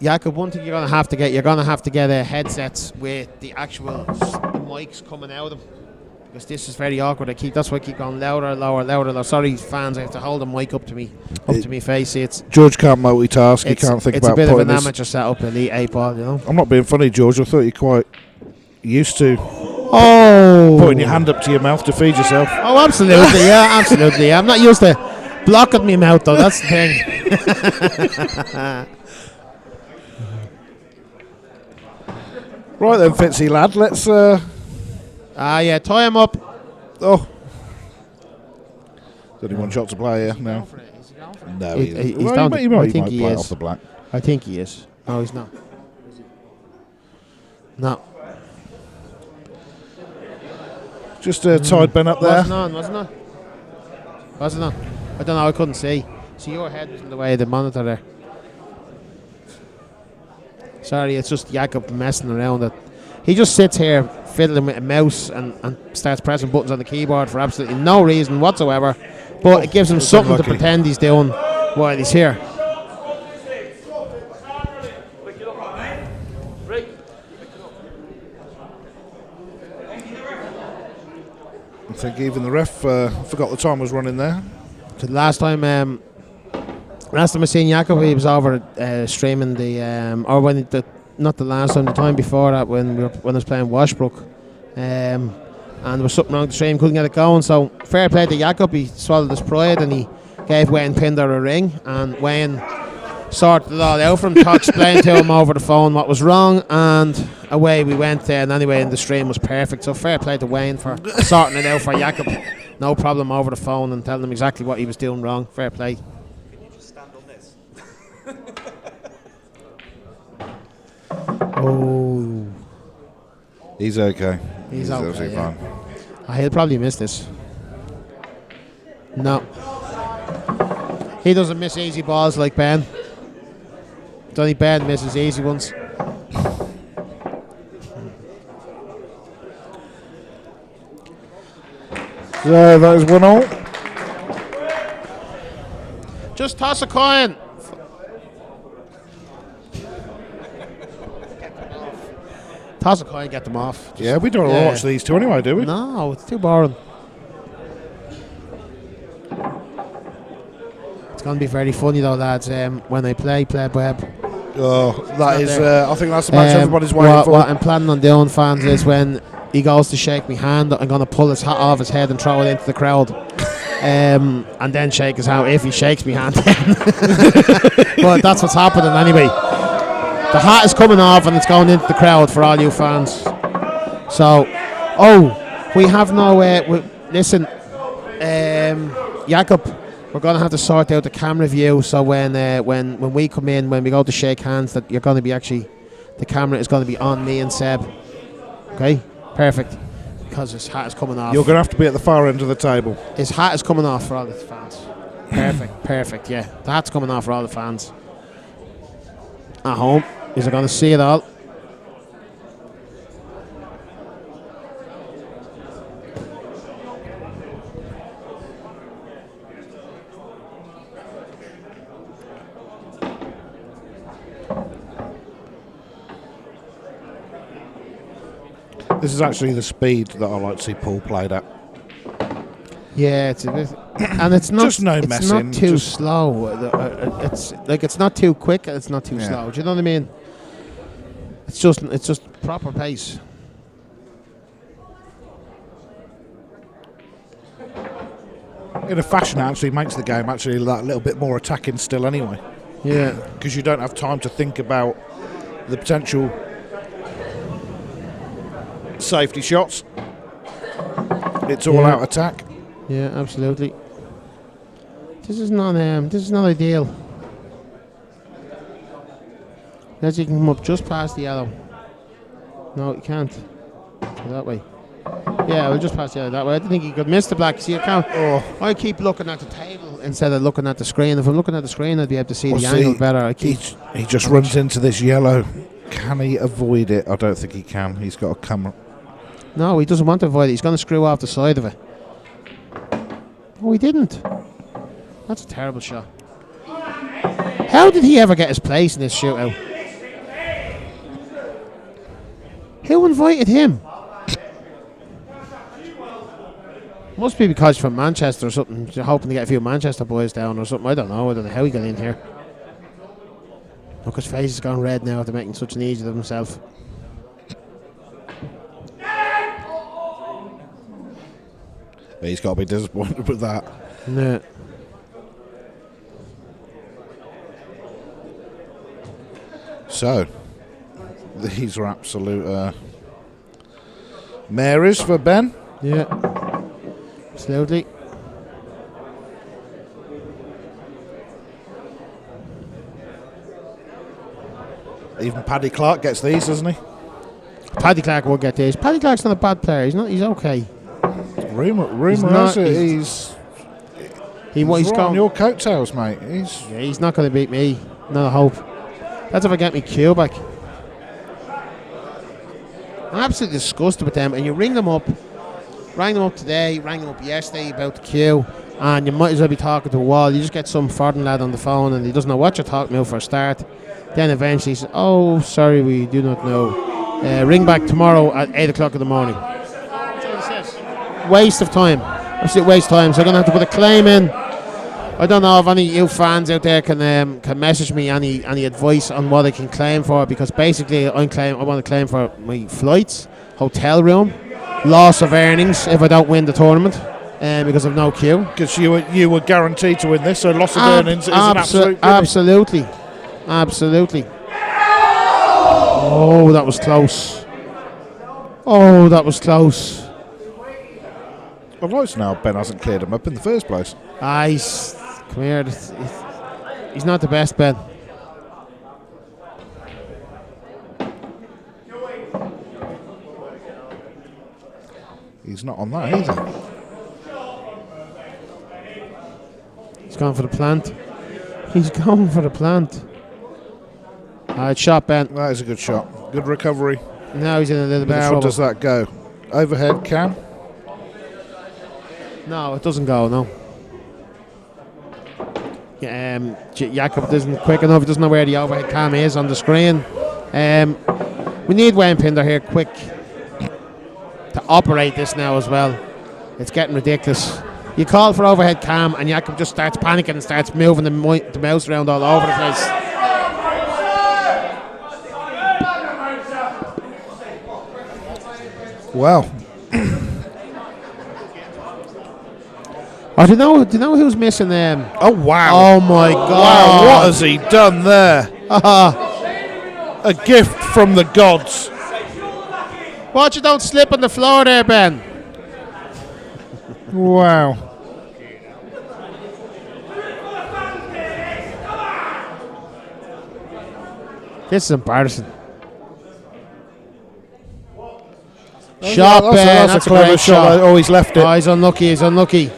Jakob, one thing you're gonna have to get headsets with the actual mics coming out of them, because this is very awkward. That's why I keep going louder, lower. Sorry, fans, I have to hold the mic up to me face. George can't multitask. He can't think about. It's a bit of an this. amateur setup, Elite 8 Ball, you know. I'm not being funny, George. I thought you're quite used to putting your hand up to your mouth to feed yourself. Oh, absolutely, yeah, absolutely. I'm not used to blocking my mouth though. That's the thing. Right then, Fitzy lad, let's yeah, tie him up. oh. There's only one shot to play here now. No, He's well, down he to- I might think play he it is. off the black. I think he is. No, he's not. No. Just tied Ben up there. Wasn't on. I don't know, I couldn't see. So your head was in the way of the monitor there. Sorry, it's just Jakob messing around. He just sits here fiddling with a mouse and starts pressing buttons on the keyboard for absolutely no reason whatsoever. But it gives him something to pretend he's doing while he's here. I think even the ref forgot the time was running there. So last time I seen Jakob, he was over streaming not the last time, the time before that when I was playing Washbrook, and there was something wrong with the stream, couldn't get it going. So fair play to Jakob, he swallowed his pride and he gave Wayne Pinder a ring, and Wayne sorted it all out for him, explained to him over the phone what was wrong, and away we went there. And anyway, and the stream was perfect. So fair play to Wayne for sorting it out for Jakob. No problem over the phone and telling him exactly what he was doing wrong. Fair play. Oh, He's okay. He's okay, absolutely yeah. fine. He'll probably miss this. No, he doesn't miss easy balls like Ben. It's only Ben misses easy ones. So that is 1-all. Just toss a coin. Toss a coin, get them off. Yeah, we don't want to watch these two anyway, do we? No, it's too boring. It's going to be very funny though, lads, when they play web. Oh, that is. I think that's the match everybody's waiting for. What I'm planning on doing, fans, is when he goes to shake my hand, I'm going to pull his hat off his head and throw it into the crowd. And then shake his hand if he shakes my hand. But that's what's happening anyway. The hat is coming off and it's going into the crowd for all you fans. So, we have no. Listen, Jakob, we're going to have to sort out the camera view. So when we come in, when we go to shake hands, that you're going to be the camera is going to be on me and Seb. Okay, perfect. Because his hat is coming off. You're going to have to be at the far end of the table. His hat is coming off for all the fans. Perfect. Yeah, the hat's coming off for all the fans. At home, is going to see it all. This is actually the speed that I like to see Paul played at. Yeah, it's a bit, and it's not. Just no it's messing, not too just- slow. It's not too quick. And it's not too Yeah. slow. Do you know what I mean? It's just proper pace. In a fashion, it actually makes the game actually that little bit more attacking still anyway. Yeah. Because you don't have time to think about the potential safety shots. It's all out attack. Yeah, absolutely. This is not ideal. As you can come up just past the yellow. No, you can't. Go that way. Yeah, we'll just pass the yellow that way. I didn't think you could miss the black. See, you can't. Oh. I keep looking at the table instead of looking at the screen. If I'm looking at the screen, I'd be able to see the angle better. He just runs into this yellow. Can he avoid it? I don't think he can. He's got a camera. No, he doesn't want to avoid it. He's going to screw off the side of it. Oh, he didn't. That's a terrible shot. How did he ever get his place in this shootout? Who invited him? Must be because he's from Manchester or something. You're hoping to get a few Manchester boys down or something. I don't know how he got in here. Look, his face has gone red now after making such an easy of himself. He's got to be disappointed with that. No. So, these are absolute Marys for Ben. Yeah. Absolutely. Even Paddy Clark gets these, doesn't he? Paddy Clark will get these. Paddy Clark's not a bad player. He's not. He's okay. Rumour has it he's right on your coattails, mate. He's not going to beat me. Not a hope. That's if I get me Q back. I'm absolutely disgusted with them. And you ring them up. Rang them up today. Rang them up yesterday about the Q. And you might as well be talking to a wall. You just get some foreign lad on the phone and he doesn't know what you're talking about for a start. Then eventually he says, "Oh, sorry, we do not know. Ring back tomorrow at 8 o'clock in the morning." That's what it says. Waste of time. Absolute waste of time. So I'm going to have to put a claim in. I don't know if any of you fans out there can message me any advice on what I can claim for, because basically I want to claim for my flights, hotel room, loss of earnings if I don't win the tournament. Because of no queue. Because you were guaranteed to win this, so loss of earnings is an absolute absolutely. Absolutely. Oh, that was close. Oh, that was close. I've noticed now Ben hasn't cleared him up in the first place. Come here. He's not the best, Ben. He's not on that either. He's gone for the plant. He's going for the plant. Alright, shot, Ben. That is a good shot. Good recovery. Now he's in a little bit of Now trouble. does that go? Overhead cam? No, it doesn't go, no. Jakob isn't quick enough. He doesn't know where the overhead cam is on the screen. We need Wayne Pinder here quick to operate this now as well. It's getting ridiculous. You call for overhead cam and Jakob just starts panicking and starts moving the mouse around all over the place. Well. Oh, do you know who's missing them? Oh, wow. Oh, my God. Wow, what has he done there? A gift from the gods. Watch you don't slip on the floor there, Ben. Wow. This is embarrassing. Shot, Ben. That's a clever great shot. Oh, he's left it. Oh, he's unlucky. He's unlucky.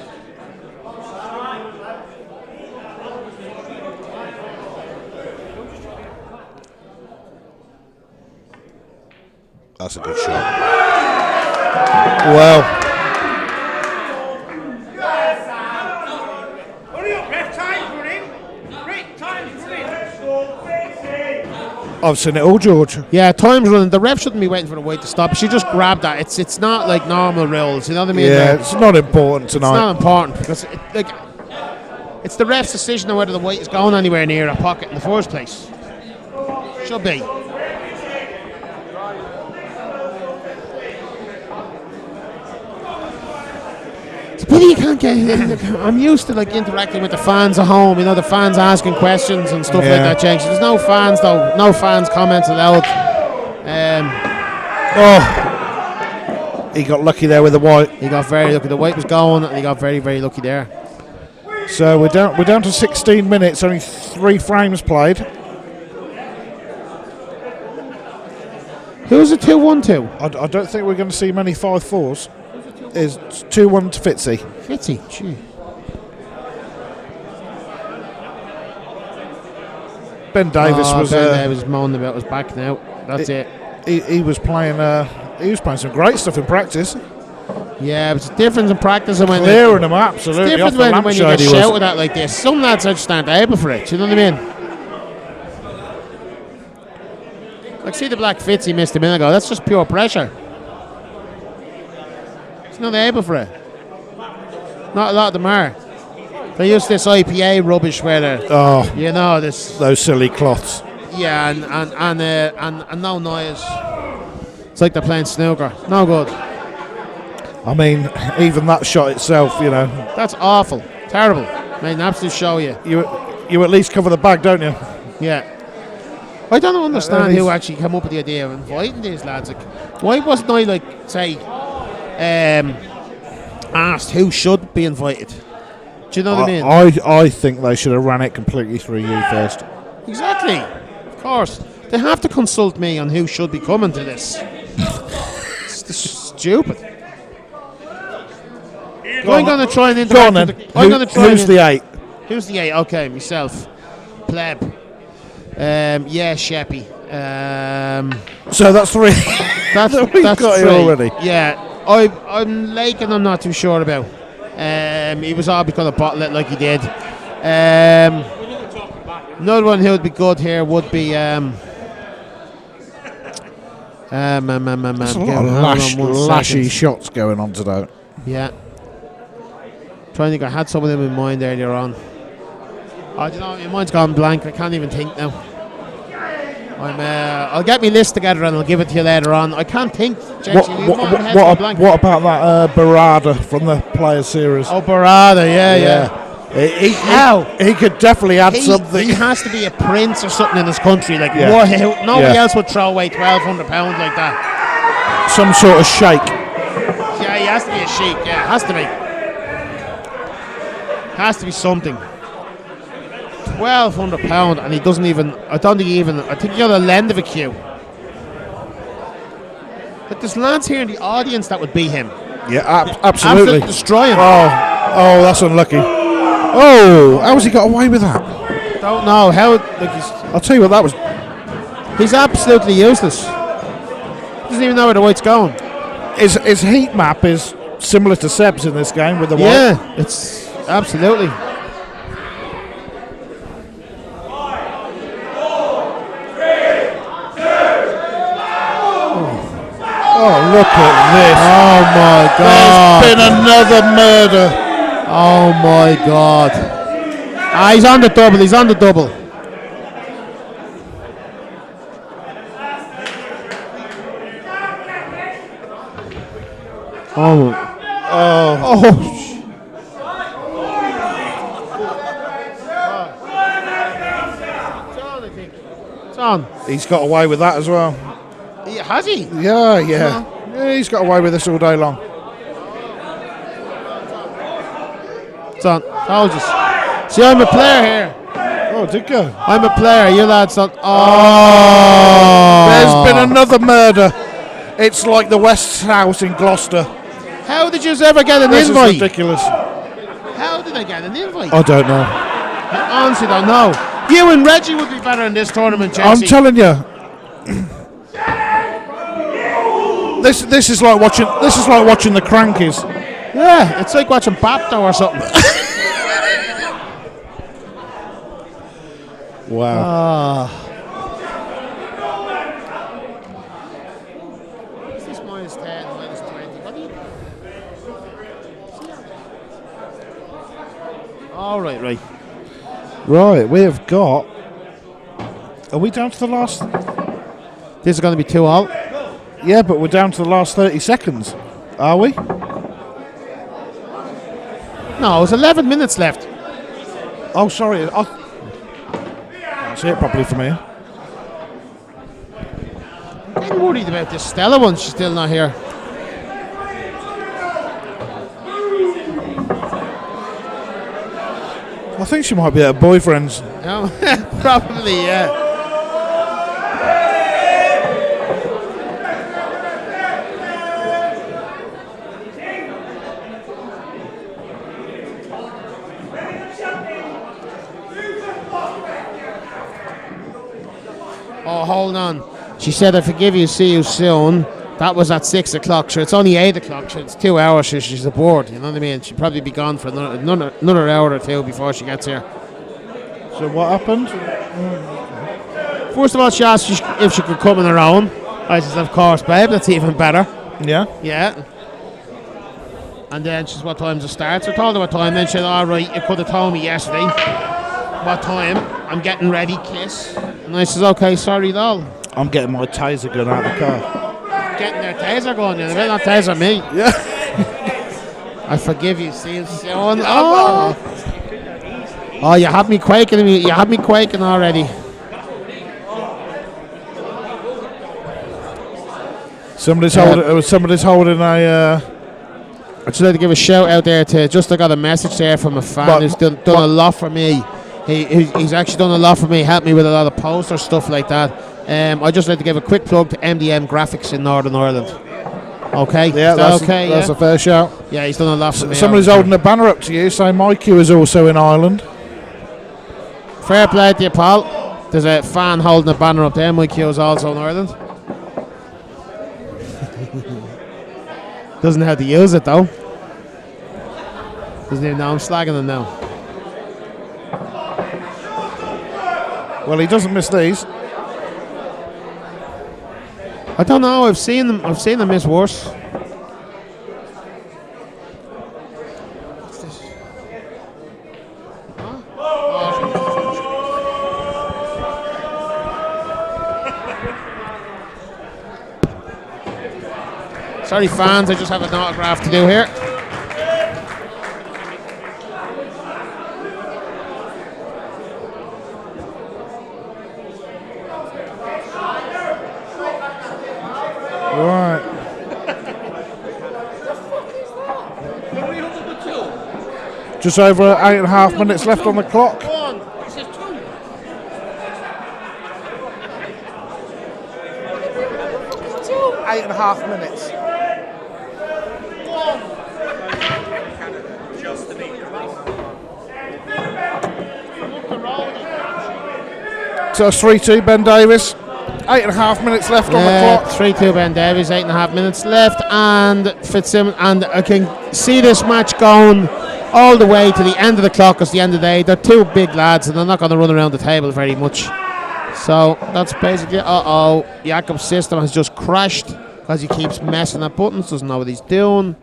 That's a good shot. Well. I've seen it all, George. Yeah, time's running. The ref shouldn't be waiting for the weight to stop. She just grabbed that. It's not like normal rules. You know what I mean? Yeah, it's not important tonight. It's not important because it's the ref's decision on whether the weight is going anywhere near a pocket in the first place. Should be. It's a pity you can't get in. I'm used to interacting with the fans at home. You know, the fans asking questions and stuff like that, James. There's no fans though. No fans comments allowed. He got lucky there with the white. He got very lucky. The white was going and he got very, very lucky there. So we're down to 16 minutes, only 3 frames played. Who's the 2-1-2? I don't think we're going to see many 5-4s. It's 2-1 to Fitzy. Fitzy, gee. Ben Davis was moaning about his back now. That's it. He was playing. He was playing some great stuff in practice. Yeah, but it's a difference in practice and when Clearing them absolutely. It's different when you get shouted at like this. Some lads just aren't able for it. You know what I mean? Like, see the black Fitzy missed a minute ago. That's just pure pressure. He's not able for it. Not a lot of them are. They use this IPA rubbish where they're, you know, those silly cloths. Yeah, and no noise. It's like they're playing snooker. No good. I mean, even that shot itself, you know. That's awful. Terrible. Made an absolute show you. You at least cover the bag, don't you? Yeah. I don't understand who actually came up with the idea of inviting these lads. Like, why wasn't I, like, say, asked who should be invited? Do you know what I mean? I think they should have ran it completely through you first. Exactly. Of course. They have to consult me on who should be coming to this. It's stupid. I'm going to try and interact. Go on then. Who's the 8? Who's the 8? Okay, myself. Pleb. Yeah, Sheppy. So that's 3. That's got 3 it already. Yeah. I'm Lake and I'm not too sure about. He was all because of bottle it like he did. Another one who would be good here would be There's a lot of lashy shots going on today. Yeah. Trying to think, I had some of them in mind earlier on. I don't know, my mind's gone blank. I can't even think now. I'll get my list together and I'll give it to you later on. I can't think. What about that Barada from the Players Series? Oh, Barada, yeah. He could definitely add something. He has to be a prince or something in this country. Like, nobody else would throw away £1,200 like that. Some sort of shake. Yeah, he has to be a sheik. Yeah, has to be. Has to be something. £1,200, and he doesn't even. I think he's on the end of a queue. But there's lads here in the audience that would beat him. Yeah, absolutely. Destroy him. Oh, that's unlucky. Oh, how has he got away with that? Don't know how. I'll tell you what, that was. He's absolutely useless. Doesn't even know where the white's going. His heat map is similar to Seb's in this game with the white. Yeah, it's absolutely. Oh, look at this. Oh, my God. There's been another murder. Oh, my God. He's on the double. Oh. It's on. He's got away with that as well. Has he? Yeah. He's got away with this all day long. It's on. Told you. See, I'm a player here. Oh, did go? I'm a player. You lads on. There's been another murder. It's like the West House in Gloucester. How did you ever get an This invite? is ridiculous. How did I get an invite? I don't know. I honestly don't know. You and Reggie would be better in this tournament, Jesse. I'm telling you. This is like watching the Crankies. Yeah, it's like watching Bapto or something. Wow. What's this -10, -20? What do you? All right. Right, we have got. Are we down to the last? This is going to be 2-all. Yeah, but we're down to the last 30 seconds. Are we? No, it's 11 minutes left. Oh, sorry. I can't see it properly from here. I'm getting worried about this Stella one. She's still not here. I think she might be at her boyfriend's. No, probably, yeah. Oh, hold on. She said, I forgive you, see you soon. That was at 6 o'clock. Sure, it's only 8 o'clock. Sure, it's 2 hours. Sure, she's aboard. You know what I mean? She'll probably be gone for another hour or two before she gets here. So what happened? First of all, she asked if she could come on her own. I said, of course, babe. That's even better. Yeah. Yeah. And then she said, what time does it start? So I told her what time. Then she said, all right, you could have told me yesterday. What time? I'm getting ready, kiss. And I said, okay, sorry, doll. I'm getting my taser gun out of the car. Getting their taser going, you know, not taser me. Yeah. I forgive you, see you soon. Oh, you had me quaking. You had me quaking already. Somebody's holding a. I'd just like to give a shout out there to. I got a message there from a fan who's done a lot for me. He's actually done a lot for me. Helped me with a lot of poster stuff like that. I'd just like to give a quick plug to MDM Graphics in Northern Ireland. Okay? Yeah, that's a fair shout. Yeah, he's done a lot for me. Somebody's holding a banner up to you saying my queue is also in Ireland. Fair play to you, Paul. There's a fan holding a banner up there. My queue is also in Ireland. Doesn't know how to use it though. Doesn't even know I'm slagging him now. Well, he doesn't miss these. I don't know. I've seen them miss worse. What's this? Huh? Sorry, fans. I just have an autograph to do here. Right. Just over 8.5 minutes left on the clock. 8.5 minutes. So it's 3-2 Ben Davis. 8.5 minutes left on the clock. 3-2 Ben Davies, 8.5 minutes left, and Fitzsimmons, and I can see this match going all the way to the end of the clock, because the end of the day, they're two big lads, and they're not going to run around the table very much. So that's basically, Jakob's system has just crashed, because he keeps messing up buttons, doesn't know what he's doing,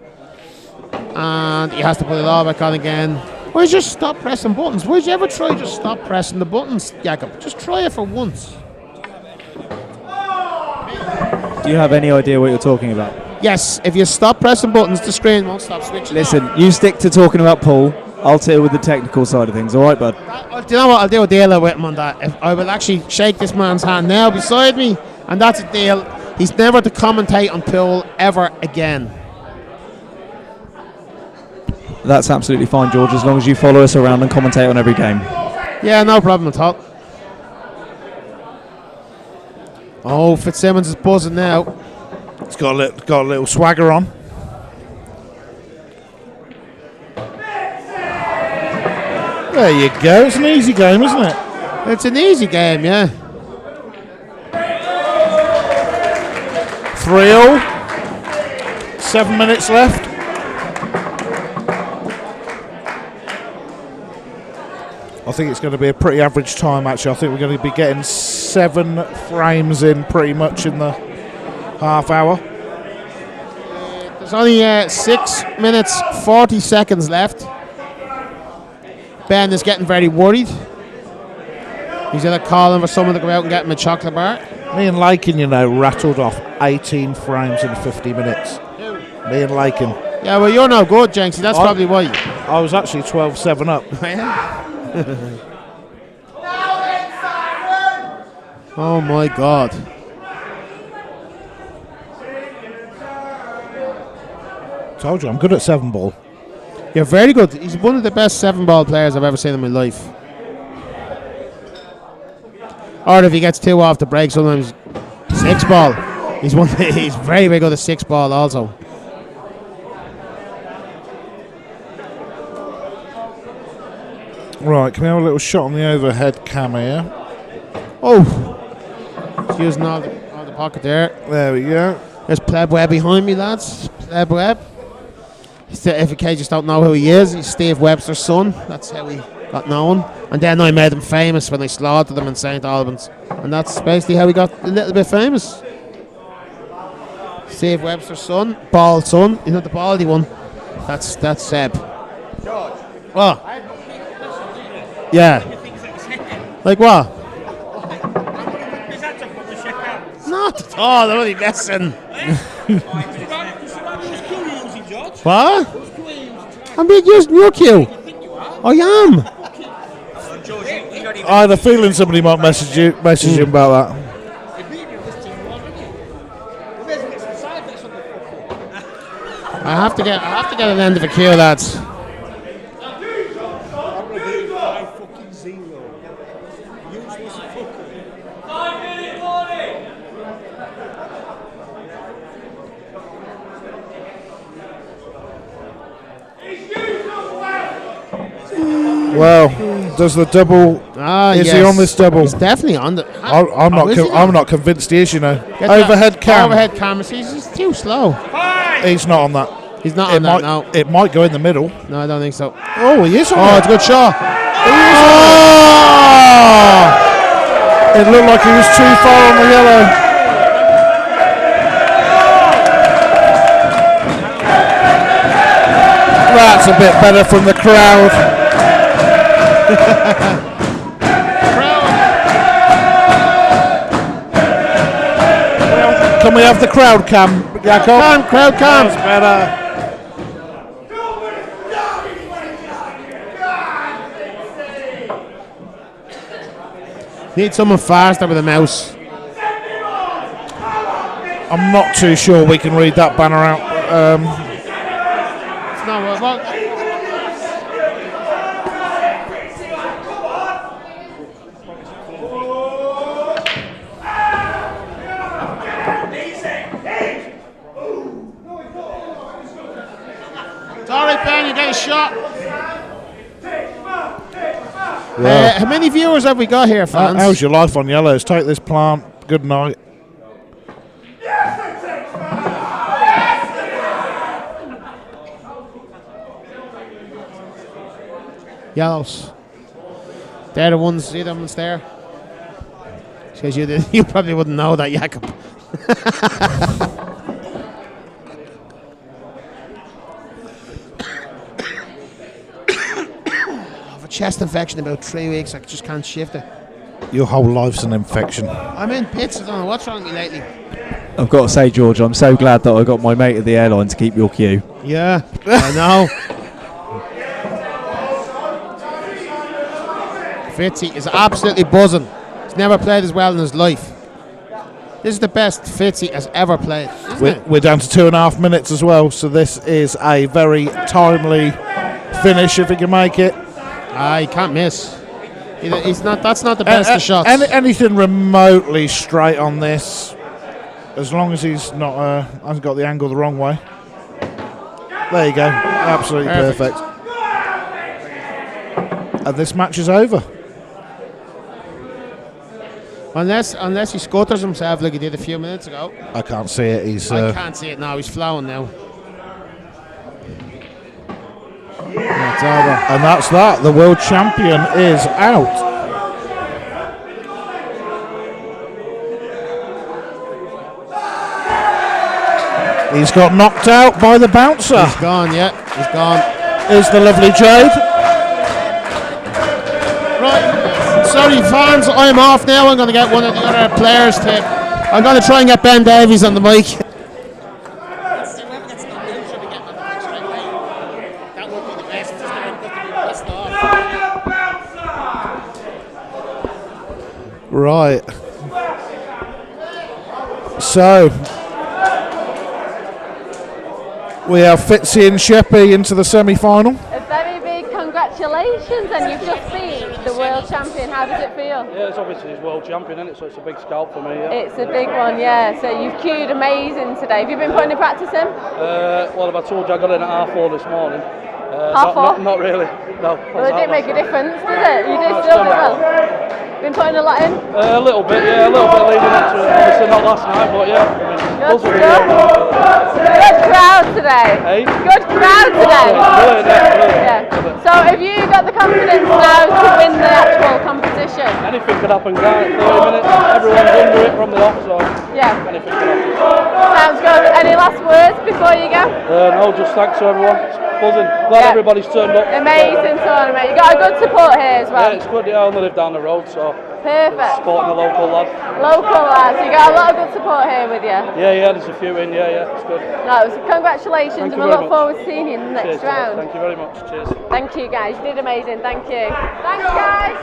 and he has to put it all back on again. Why just stop pressing buttons? Why'd you ever try just stop pressing the buttons, Jakob? Just try it for once. Do you have any idea what you're talking about? Yes, if you stop pressing buttons, the screen won't stop switching. Listen, you stick to talking about Paul. I'll deal with the technical side of things, all right, bud? Do you know what? I'll do a deal with him on that. I will actually shake this man's hand now beside me, and that's a deal. He's never to commentate on pool ever again. That's absolutely fine, George, as long as you follow us around and commentate on every game. Yeah, no problem at all. Oh, Fitzsimmons is buzzing now. It's got a little swagger on. There you go. It's an easy game, isn't it? It's an easy game, yeah. 3-all. 7 minutes left. I think it's going to be a pretty average time, actually. I think we're going to be getting 7 frames in pretty much in the half hour. There's only 6 minutes, 40 seconds left. Ben is getting very worried. He's either calling for someone to go out and get him a chocolate bar. Me and Lakin, rattled off 18 frames in 50 minutes. Me and Lakin. Yeah, well, you're no good, Jenksy. That's probably why. I was actually 12-7 up. Oh my God. Told you, I'm good at 7 ball. You're very good. He's one of the best 7-ball players I've ever seen in my life. Or if he gets 2 off the break, sometimes 6-ball. He's very, very good at 6-ball also. Right, can we have a little shot on the overhead cam here? Oh! He's using all the pocket there. There we go. There's Pleb Webb behind me, lads. Pleb Webb. If you just don't know who he is, he's Steve Webster's son. That's how he got known. And then I made him famous when I slaughtered him in St. Albans. And that's basically how he got a little bit famous. Steve Webster's son, bald son. He's not the baldy one. That's Seb. George. What? I had no people Yeah. things that was hidden. Like what? Is that to put the shit out? Not at all. I'm only messing. What? What? I'm being used in your queue. I am. I had a feeling somebody might message you about that. I have to get an end of a queue, lads. Well, does the double? Is he on this double? He's definitely on the. I'm not convinced he is. You know, Get overhead cam. Overhead camera. He's too slow. He's not on that. He's not on that now. It might go in the middle. No, I don't think so. Oh, he is on Oh, it. it's a good shot. Oh! It looked like he was too far on the yellow. That's a bit better from the crowd. Can we have the crowd cam? Crowd cam. That's better. Need someone faster with a mouse. I'm not too sure we can read that banner out. It's not well. Sorry, Ben, you get a shot. How many viewers have we got here, fans? How's your life on yellows? Take this plant. Good night. Yellows. They're the ones, see them ones there? Because you probably wouldn't know that, Jakob. I have a chest infection about 3 weeks, I just can't shift it. Your whole life's an infection. I'm in pits, I don't know what's wrong with me lately. I've got to say, George, I'm so glad that I got my mate at the airline to keep your queue. Yeah, I know. Fitzy is absolutely buzzing. He's never played as well in his life. This is the best Fitzy has ever played, isn't it? We're down to 2.5 minutes as well, so this is a very timely finish if he can make it. He can't miss. He's not. That's not the best of shots. Anything remotely straight on this, as long as he's not hasn't got the angle the wrong way. There you go, absolutely perfect. And this match is over. Unless he scutters himself like he did a few minutes ago. I can't see it. I can't see it now. He's flowing now. That's over. And that's that. The world champion is out. He's got knocked out by the bouncer. He's gone, yeah. He's gone. Is the lovely Jade. Right. Sorry, fans. I'm off now. I'm going to get one of the other players to... I'm going to try and get Ben Davies on the mic. Right. We have Fitzy and Sheppy into the semi-final. A very big congratulations, and you've just beat the world champion. How does it feel? Yeah, it's obviously his world champion, isn't it? So it's a big scalp for me. Yeah. It's a big one, yeah. So you've queued amazing today. Have you been putting in practice in? Well, if I told you I got in at 4:30 this morning. Half four? Not really. No. Well, it didn't make a difference, did it? You did still do well. Been putting a lot in? A little bit, yeah. A little bit leading up to it. Obviously not last night, but yeah. Good stuff. Good crowd today. Hey? Good crowd today. Brilliant, Yeah. So have you got the confidence now to win the actual competition? Anything could happen, can't it? 30 minutes, everyone's under it from the off, so Yeah. anything could happen. Sounds good. Any last words before you go? No, just thanks to everyone. It's buzzing. Glad everybody's turned up. Amazing tournament. You got a good support here as well. Yeah, it's good. Yeah, I only live down the road, so Perfect. supporting the local lads. Local lads. You got a lot of good support here with you. Yeah, there's a few in. Yeah, it's good. No, so congratulations, Thank and you we very look much. forward to seeing you in the next Cheers. round. Thank you very much. Cheers. Thank you, guys. You did amazing. Thank you. Thanks, guys.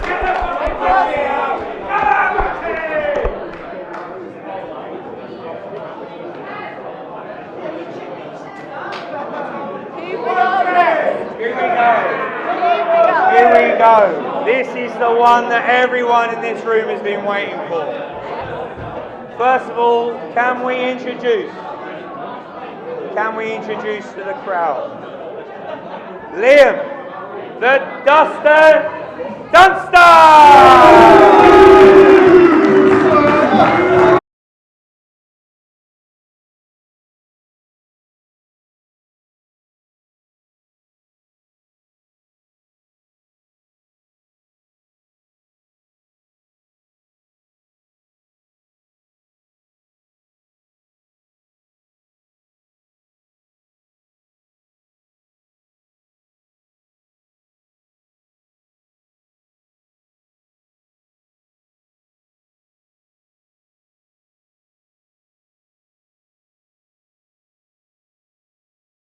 Here we go. This is the one that everyone in this room has been waiting for. First of all, can we introduce to the crowd Liam, the Duster Dunster!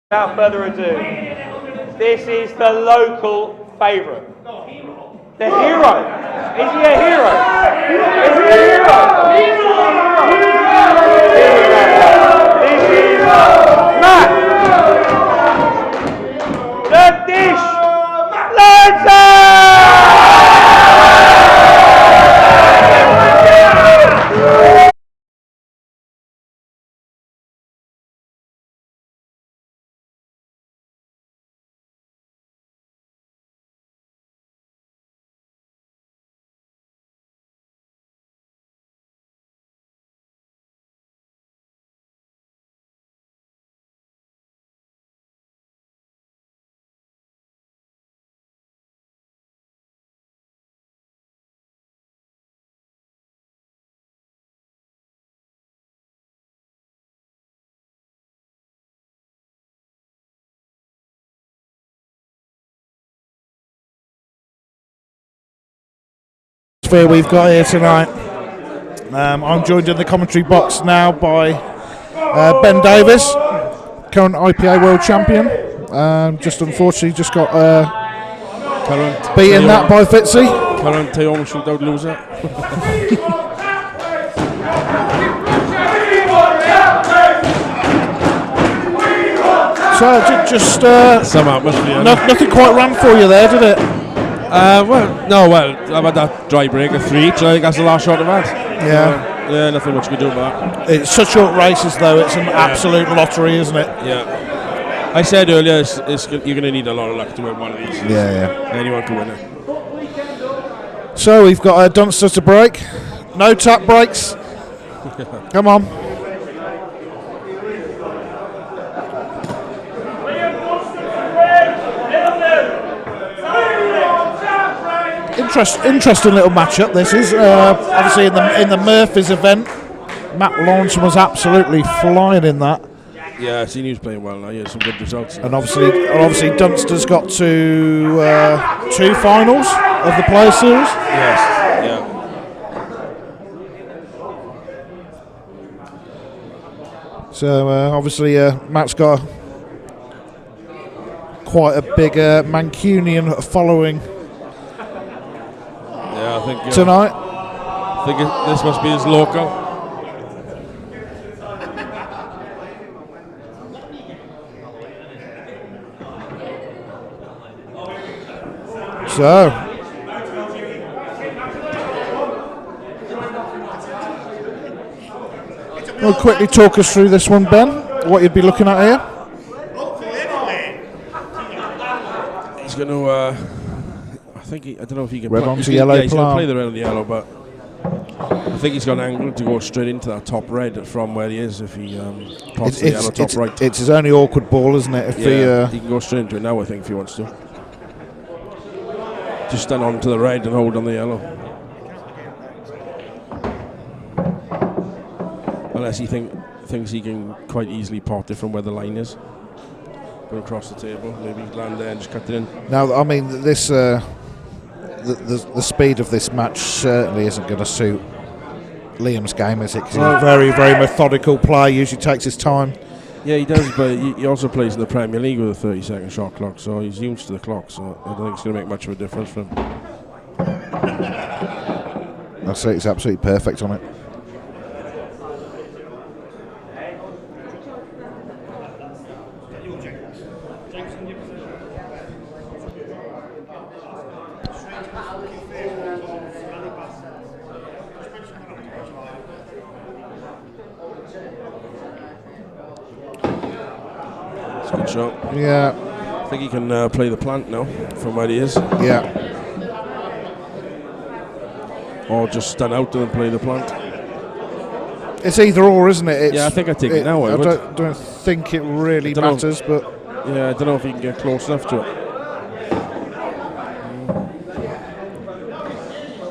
Without further ado, this is the local favourite. The hero. Is he a hero? Is he a hero? This is Matt. The Dish Lancer! We've got here tonight. I'm joined in the commentary box now by Ben Davis, current IPA world champion. Just unfortunately just got beaten that by Fitzy. Current TAOM Shootout loser. So just some atmosphere. Nothing quite ran for you there, did it? I've had that dry break of 3, so I think that's the last shot I've had. Yeah. Nothing much we do about that. It's such short races though, it's an absolute lottery, isn't it? Yeah. I said earlier, you're going to need a lot of luck to win one of these. Yeah. Anyone can win it. So we've got a Dunster to break. No tap breaks. Come on. Interesting little matchup. This is obviously in the Murphys event. Matt Lawrence was absolutely flying in that. Yeah, I seen he was playing well now. He had some good results. And obviously Dunster's got to 2 finals of the Player Series. Yes. Yeah. So obviously Matt's got quite a big Mancunian following. Yeah, I think tonight. I think this must be his local. So, we'll quickly talk us through this one, Ben. What you'd be looking at here? He's going to. I don't know if he can. Red play, onto yellow. He's going to play the red on the yellow, but I think he's got an angle to go straight into that top red from where he is if he pops the yellow top right. It's his only awkward ball, isn't it? If he can go straight into it now, I think, if he wants to. Just stand on to the red and hold on the yellow. Unless he thinks he can quite easily pot it from where the line is. Go across the table, maybe land there and just cut it in. Now, I mean, this the speed of this match certainly isn't going to suit Liam's game, is it? 'Cause he's a very, very methodical player, usually takes his time. Yeah, he does, but he also plays in the Premier League with a 30-second shot clock, so he's used to the clock, so I don't think it's going to make much of a difference for him. I'd say it's absolutely perfect on it. It's a good shot. Yeah. I think he can play the plant now from where he is. Yeah. Or just stand out and play the plant. It's either or, isn't it? Yeah, I think I take it now. I don't think it really matters, but yeah, I don't know if he can get close enough to it.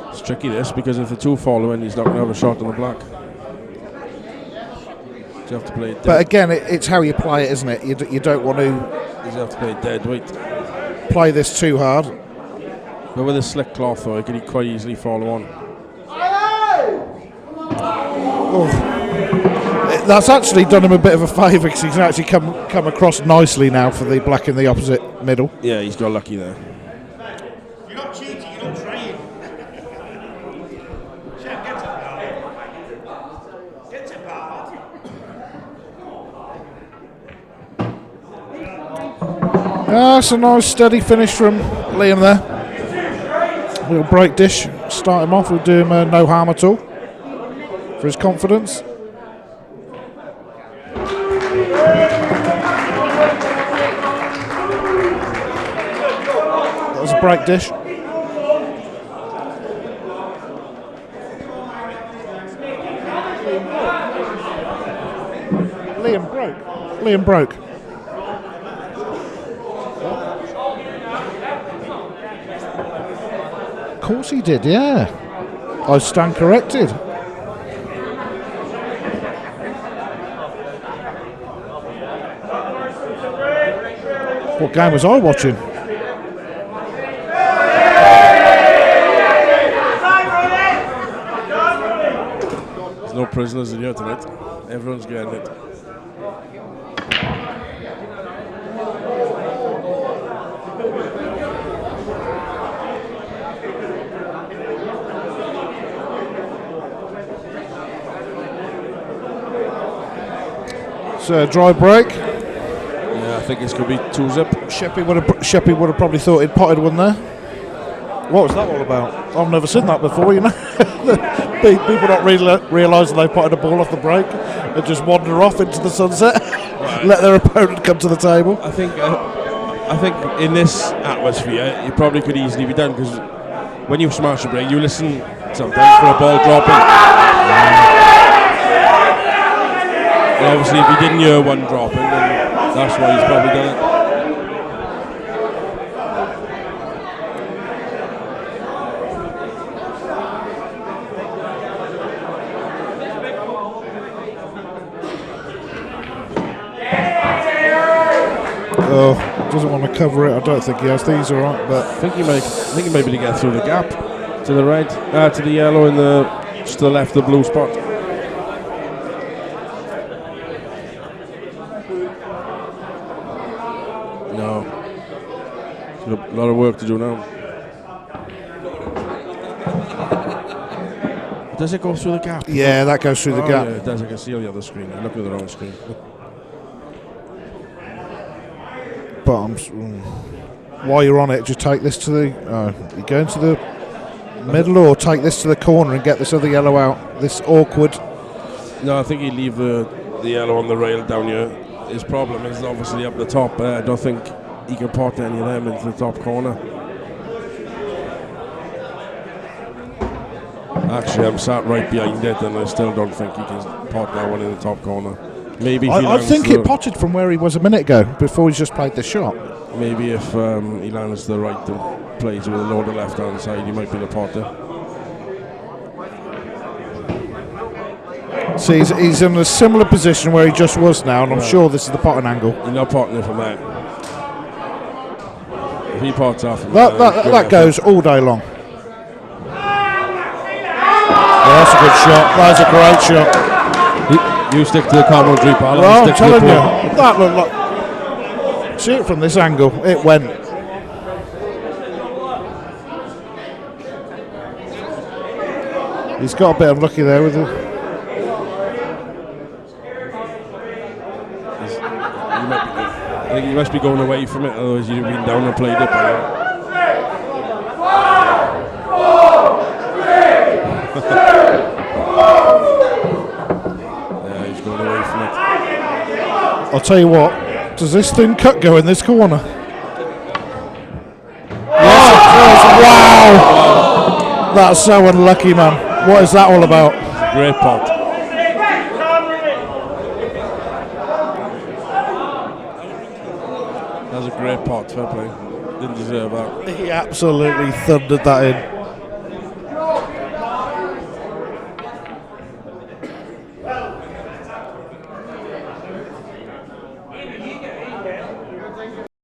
It's tricky this, because if the two follow in, he's not going to have a shot on the black. So you have to play it dead. But again, it's how you play it, isn't it? You don't want to. You have to play it dead weight. Play this too hard. But with a slick cloth, though, it could quite easily follow on. Oh. That's actually done him a bit of a favour, because he can actually come across nicely now for the black in the opposite middle. Yeah, he's got lucky there. You're not cheating, you're not trying. Get it, pal. That's a nice steady finish from Liam there. Little break dish, start him off. We'll do him no harm at all for his confidence. That was a break dish. Liam broke. Of course he did, yeah. I stand corrected. What game was I watching? There's no prisoners in here tonight. Everyone's getting it. So dry break. Yeah, I think it's going to be 2-zip. Sheppy would have probably thought he'd potted one there. What was that all about? I've never seen that before, you know. People not realising they potted a ball off the break and just wander off into the sunset, let their opponent come to the table. I think in this atmosphere, it probably could easily be done, because when you smash a break, you listen sometimes for a ball dropping. And obviously, if he didn't hear one dropping, then that's why he's probably done it. Oh, doesn't want to cover it. I don't think he has. These are right, but I think he might be able to get through the gap to the right, to the yellow, and just to the left, the blue spot. No, a lot of work to do now. Does it go through the gap? yeah, that goes through the gap. Yeah, it does. I can see on the other screen. I'm looking at the wrong screen. Bottoms. while you're on it, just take this to the. You go into the middle, or take this to the corner and get this other yellow out. This awkward. No, I think he'd leave the yellow on the rail down here. His problem is obviously up the top. I don't think he can pot any of them into the top corner. Actually, I'm sat right behind it, and I still don't think he can pot that one in the top corner. Maybe. I think it potted from where he was a minute ago before he's just played the shot. Maybe if he lands to the right and plays with a load of left hand side, he might be the potter. See, he's in a similar position where he just was now, and I'm sure this is the potting angle. He's not potting it from there. If he pots off, that goes all day long. Yeah, that's a good shot. That's a great shot. You stick to the commentary, pal. Well, I'm telling you, that looked like. See it from this angle. It went. He's got a bit unlucky there with it. I think he must be going away from it, otherwise you'd have been down and played it by now. Yeah, he's going away from it. I'll tell you what, does this thin cut go in this corner? Yes, it does. Wow! That's so unlucky, man. What is that all about? Great pot. That was a great pot, fair play. Didn't deserve that. He absolutely thundered that in.